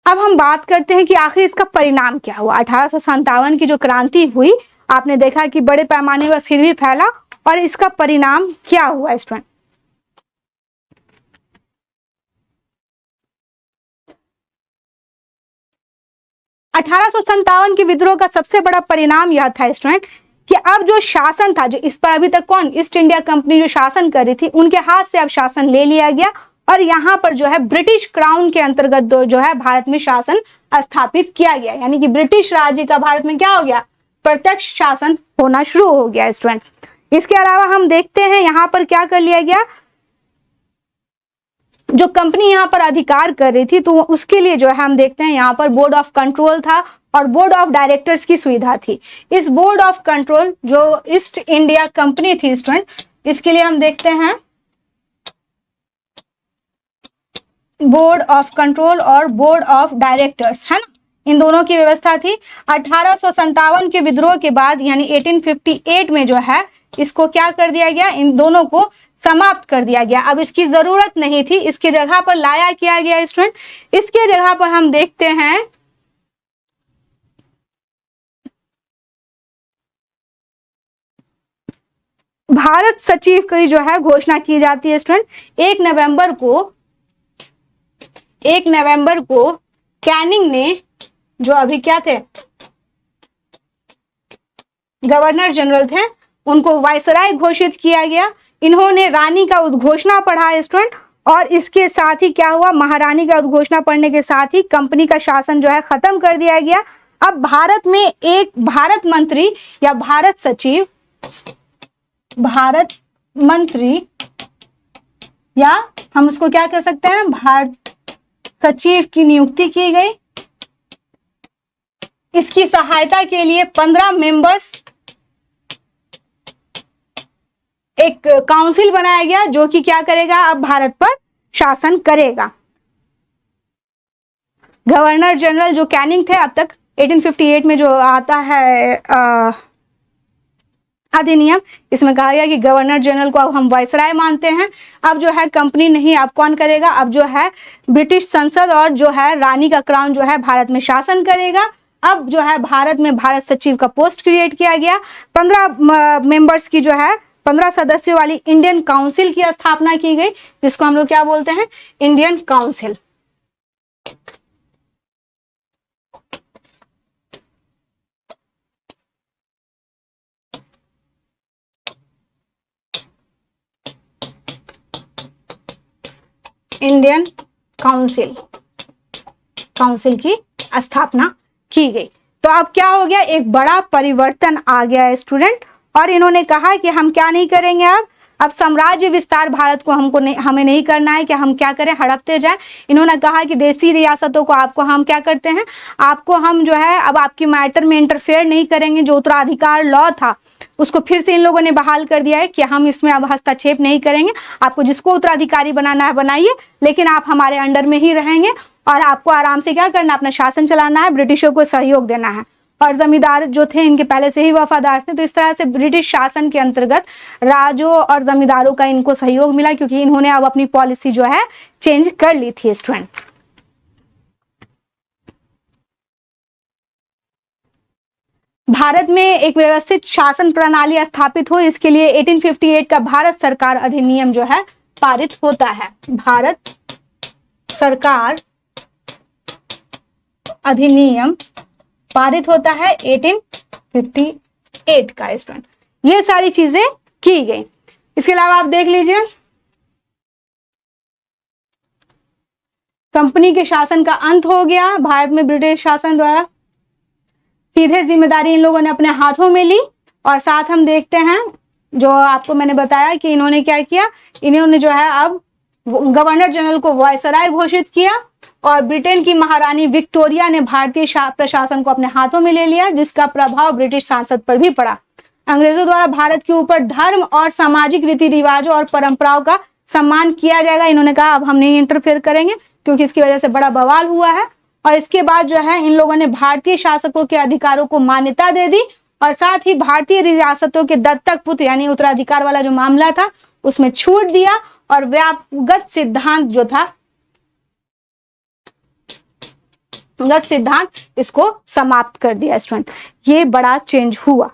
अब हम बात करते हैं कि आखिर इसका परिणाम क्या हुआ। 1857 की जो क्रांति हुई, आपने देखा कि बड़े पैमाने पर फिर भी फैला, और इसका परिणाम क्या हुआ स्टूडेंट। (1857) के विद्रोह का सबसे बड़ा परिणाम यह था स्टूडेंट कि अब जो शासन था, जो इस पर अभी तक कौन, ईस्ट इंडिया कंपनी जो शासन कर रही थी, उनके हाथ से अब शासन ले लिया गया, और यहाँ पर जो है ब्रिटिश क्राउन के अंतर्गत जो है भारत में शासन स्थापित किया गया, यानी कि ब्रिटिश राज्य का भारत में क्या हो गया, प्रत्यक्ष शासन होना शुरू हो गया स्टूडेंट। इसके अलावा हम देखते हैं यहाँ पर क्या कर लिया गया, जो कंपनी यहाँ पर अधिकार कर रही थी, तो उसके लिए जो है हम देखते हैं यहाँ पर बोर्ड ऑफ कंट्रोल था और बोर्ड ऑफ डायरेक्टर्स की सुविधा थी। इस बोर्ड ऑफ कंट्रोल जो ईस्ट इंडिया कंपनी थी स्टूडेंट, इसके लिए हम देखते हैं बोर्ड ऑफ कंट्रोल और बोर्ड ऑफ डायरेक्टर्स, है ना, इन दोनों की व्यवस्था थी। 1857 के विद्रोह के बाद यानी 1858 में जो है इसको क्या कर दिया गया, इन दोनों को समाप्त कर दिया गया। अब इसकी जरूरत नहीं थी, इसके जगह पर लाया किया गया स्टूडेंट, इसके जगह पर हम देखते हैं भारत सचिव की जो है घोषणा की जाती है स्टूडेंट। 1 नवंबर को कैनिंग ने, जो अभी क्या थे, गवर्नर जनरल थे, उनको वायसराय घोषित किया गया। इन्होंने रानी का उद्घोषणा पढ़ा स्टूडेंट, और इसके साथ ही क्या हुआ, महारानी का उद्घोषणा पढ़ने के साथ ही कंपनी का शासन जो है खत्म कर दिया गया। अब भारत में एक भारत मंत्री या भारत सचिव, भारत मंत्री या हम उसको क्या कह सकते हैं, भारत सचिव की नियुक्ति की गई। इसकी सहायता के लिए 15 मेंबर्स, एक काउंसिल बनाया गया जो कि क्या करेगा, अब भारत पर शासन करेगा। गवर्नर जनरल जो कैनिंग थे, अब तक 1858 में जो आता है अधिनियम, इसमें कहा गया कि गवर्नर जनरल को अब हम वायसराय मानते हैं। अब जो है कंपनी नहीं, अब कौन करेगा, अब जो है ब्रिटिश संसद और जो है रानी का क्राउन जो है भारत में शासन करेगा। अब जो है भारत में भारत सचिव का पोस्ट क्रिएट किया गया। 15 मेंबर्स की जो है 15 सदस्यों वाली इंडियन काउंसिल की स्थापना की गई, जिसको हम लोग क्या बोलते हैं, Indian council. Indian council, council की स्थापना की गई। तो अब क्या हो गया, एक बड़ा परिवर्तन आ गया है स्टूडेंट। और इन्होंने कहा कि हम क्या नहीं करेंगे, अब साम्राज्य विस्तार भारत को हमें नहीं करना है कि हम क्या करें, हड़पते जाएं। इन्होंने कहा कि देसी रियासतों को आपको हम क्या करते हैं, आपको हम जो है अब आपकी मैटर में इंटरफेयर नहीं करेंगे। जो उत्तराधिकार लॉ था उसको फिर से इन लोगों ने बहाल कर दिया है कि हम इसमें अब हस्तक्षेप नहीं करेंगे। आपको जिसको उत्तराधिकारी बनाना है बनाइए, लेकिन आप हमारे अंडर में ही रहेंगे और आपको आराम से क्या करना, अपना शासन चलाना है, ब्रिटिशों को सहयोग देना है। और जमींदार जो थे इनके पहले से ही वफादार थे, तो इस तरह से ब्रिटिश शासन के अंतर्गत राजों और जमींदारों का इनको सहयोग मिला, क्योंकि इन्होंने अब अपनी पॉलिसी जो है चेंज कर ली थी स्टूडेंट। भारत में एक व्यवस्थित शासन प्रणाली स्थापित हो, इसके लिए 1858 का भारत सरकार अधिनियम जो है पारित होता है। भारत सरकार अधिनियम पारित होता है 1858 का स्टूडेंट। ये सारी चीजें की गई। इसके अलावा आप देख लीजिए, कंपनी के शासन का अंत हो गया। भारत में ब्रिटिश शासन द्वारा सीधे जिम्मेदारी इन लोगों ने अपने हाथों में ली। और साथ हम देखते हैं, जो आपको मैंने बताया कि इन्होंने क्या किया, इन्होंने जो है अब गवर्नर जनरल को वायसराय घोषित किया और ब्रिटेन की महारानी विक्टोरिया ने भारतीय प्रशासन को अपने हाथों में ले लिया, जिसका प्रभाव ब्रिटिश सांसद पर भी पड़ा। अंग्रेजों द्वारा भारत के ऊपर धर्म और सामाजिक रीति रिवाजों और परंपराओं का सम्मान किया जाएगा। इन्होंने कहा अब हम नहीं इंटरफेयर करेंगे, क्योंकि इसकी वजह से बड़ा बवाल हुआ है। और इसके बाद जो है इन लोगों ने भारतीय शासकों के अधिकारों को मान्यता दे दी और साथ ही भारतीय रियासतों के दत्तक पुत्र यानी उत्तराधिकार वाला जो मामला था उसमें छूट दिया और व्यापगत सिद्धांत जो था, गत सिद्धांत, इसको समाप्त कर दिया स्टूडेंट। ये बड़ा चेंज हुआ।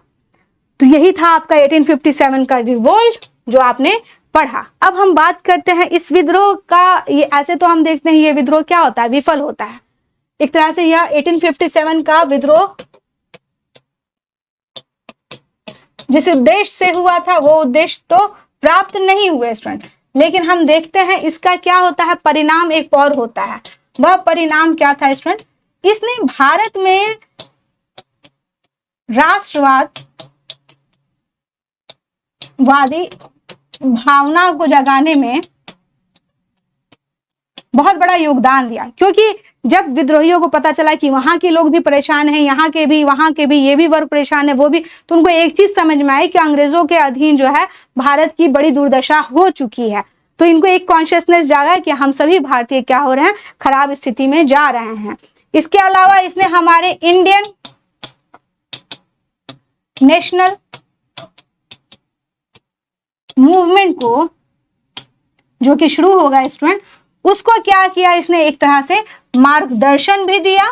तो यही था आपका 1857 का रिवोल्ट जो आपने पढ़ा। अब हम बात करते हैं इस विद्रोह का। ये ऐसे तो हम देखते हैं ये विद्रोह क्या होता है, विफल होता है। एक तरह से यह 1857 का विद्रोह जिस उद्देश्य से हुआ था वो उद्देश्य तो प्राप्त नहीं हुए स्टूडेंट, लेकिन हम देखते हैं इसका क्या होता है, परिणाम एक और होता है। वह परिणाम क्या था स्टूडेंट, इसने भारत में राष्ट्रवादी भावना को जगाने में बहुत बड़ा योगदान दिया। क्योंकि जब विद्रोहियों को पता चला कि वहां के लोग भी परेशान हैं, यहाँ के भी, वहां के भी, ये भी वर्ग परेशान है, वो भी, तो उनको एक चीज समझ में आई कि अंग्रेजों के अधीन जो है भारत की बड़ी दुर्दशा हो चुकी है। तो इनको एक कॉन्शियसनेस जागा कि हम सभी भारतीय क्या हो रहे हैं, खराब स्थिति में जा रहे हैं। इसके अलावा इसने हमारे इंडियन नेशनल मूवमेंट को जो कि शुरू होगा स्टूडेंट, उसको क्या किया इसने, एक तरह से मार्गदर्शन भी दिया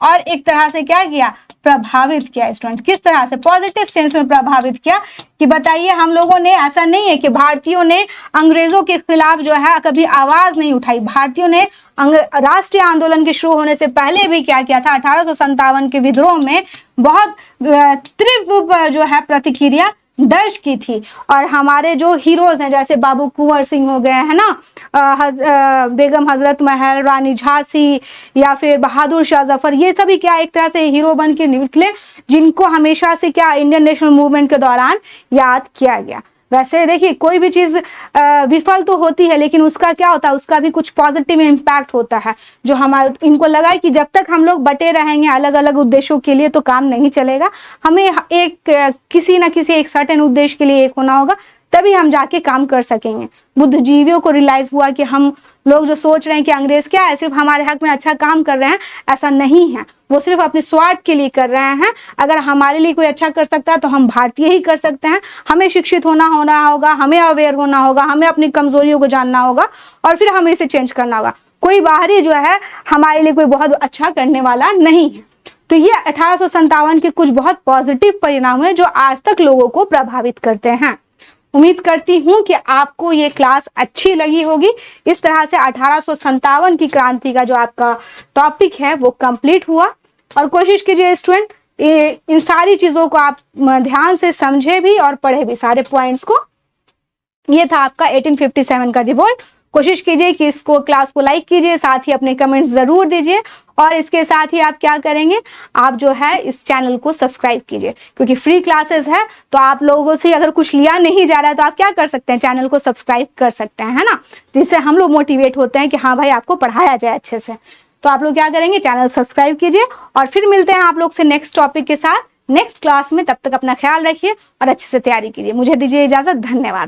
और एक तरह से क्या किया, प्रभावित किया स्टूडेंट। किस तरह से, पॉजिटिव सेंस में प्रभावित किया। कि बताइए, हम लोगों ने, ऐसा नहीं है कि भारतीयों ने अंग्रेजों के खिलाफ जो है कभी आवाज नहीं उठाई। भारतीयों ने राष्ट्रीय आंदोलन के शुरू होने से पहले भी क्या किया था, 1857 के विद्रोह में बहुत तीव्र जो है प्रतिक्रिया दर्ज की थी। और हमारे जो हीरोज हैं, जैसे बाबू कुंवर सिंह हो गए हैं ना, बेगम हजरत महल, रानी झांसी या फिर बहादुर शाह जफर, ये सभी क्या एक तरह से हीरो बन के निकले, जिनको हमेशा से क्या इंडियन नेशनल मूवमेंट के दौरान याद किया गया। वैसे देखिए, कोई भी चीज विफल तो होती है, लेकिन उसका क्या होता है, उसका भी कुछ पॉजिटिव इम्पैक्ट होता है। जो हमारे, इनको लगा कि जब तक हम लोग बटे रहेंगे अलग अलग उद्देश्यों के लिए तो काम नहीं चलेगा, हमें एक किसी ना किसी एक सर्टेन उद्देश्य के लिए एक होना होगा, तभी हम जाके काम कर सकेंगे। बुद्धिजीवियों को रियलाइज हुआ कि हम लोग जो सोच रहे हैं कि अंग्रेज क्या है, सिर्फ हमारे हक में अच्छा काम कर रहे हैं, ऐसा नहीं है। वो सिर्फ अपने स्वार्थ के लिए कर रहे हैं। अगर हमारे लिए कोई अच्छा कर सकता है तो हम भारतीय ही कर सकते हैं। हमें शिक्षित होना होगा, हमें अवेयर होना होगा, हमें अपनी कमजोरियों को जानना होगा और फिर हमें इसे चेंज करना होगा। कोई बाहरी जो है हमारे लिए कोई बहुत अच्छा करने वाला नहीं है। तो ये 1857 के कुछ बहुत पॉजिटिव परिणाम हैं जो आज तक लोगों को प्रभावित करते हैं। उम्मीद करती हूं कि आपको ये क्लास अच्छी लगी होगी। इस तरह से 1857 की क्रांति का जो आपका टॉपिक है वो कंप्लीट हुआ। और कोशिश कीजिए स्टूडेंट इन सारी चीजों को आप ध्यान से समझे भी और पढ़े भी सारे पॉइंट्स को। ये था आपका 1857 का रिवोल्ट। कोशिश कीजिए कि इसको क्लास को लाइक कीजिए, साथ ही अपने कमेंट्स जरूर दीजिए और इसके साथ ही आप क्या करेंगे, आप जो है इस चैनल को सब्सक्राइब कीजिए, क्योंकि फ्री क्लासेस है। तो आप लोगों से अगर कुछ लिया नहीं जा रहा है तो आप क्या कर सकते हैं, चैनल को सब्सक्राइब कर सकते हैं, है ना। जिससे हम लोग मोटिवेट होते हैं कि हाँ भाई आपको पढ़ाया जाए अच्छे से। तो आप लोग क्या करेंगे, चैनल सब्सक्राइब कीजिए और फिर मिलते हैं आप लोग से नेक्स्ट टॉपिक के साथ नेक्स्ट क्लास में। तब तक अपना ख्याल रखिए और अच्छे से तैयारी कीजिए। मुझे दीजिए इजाजत, धन्यवाद।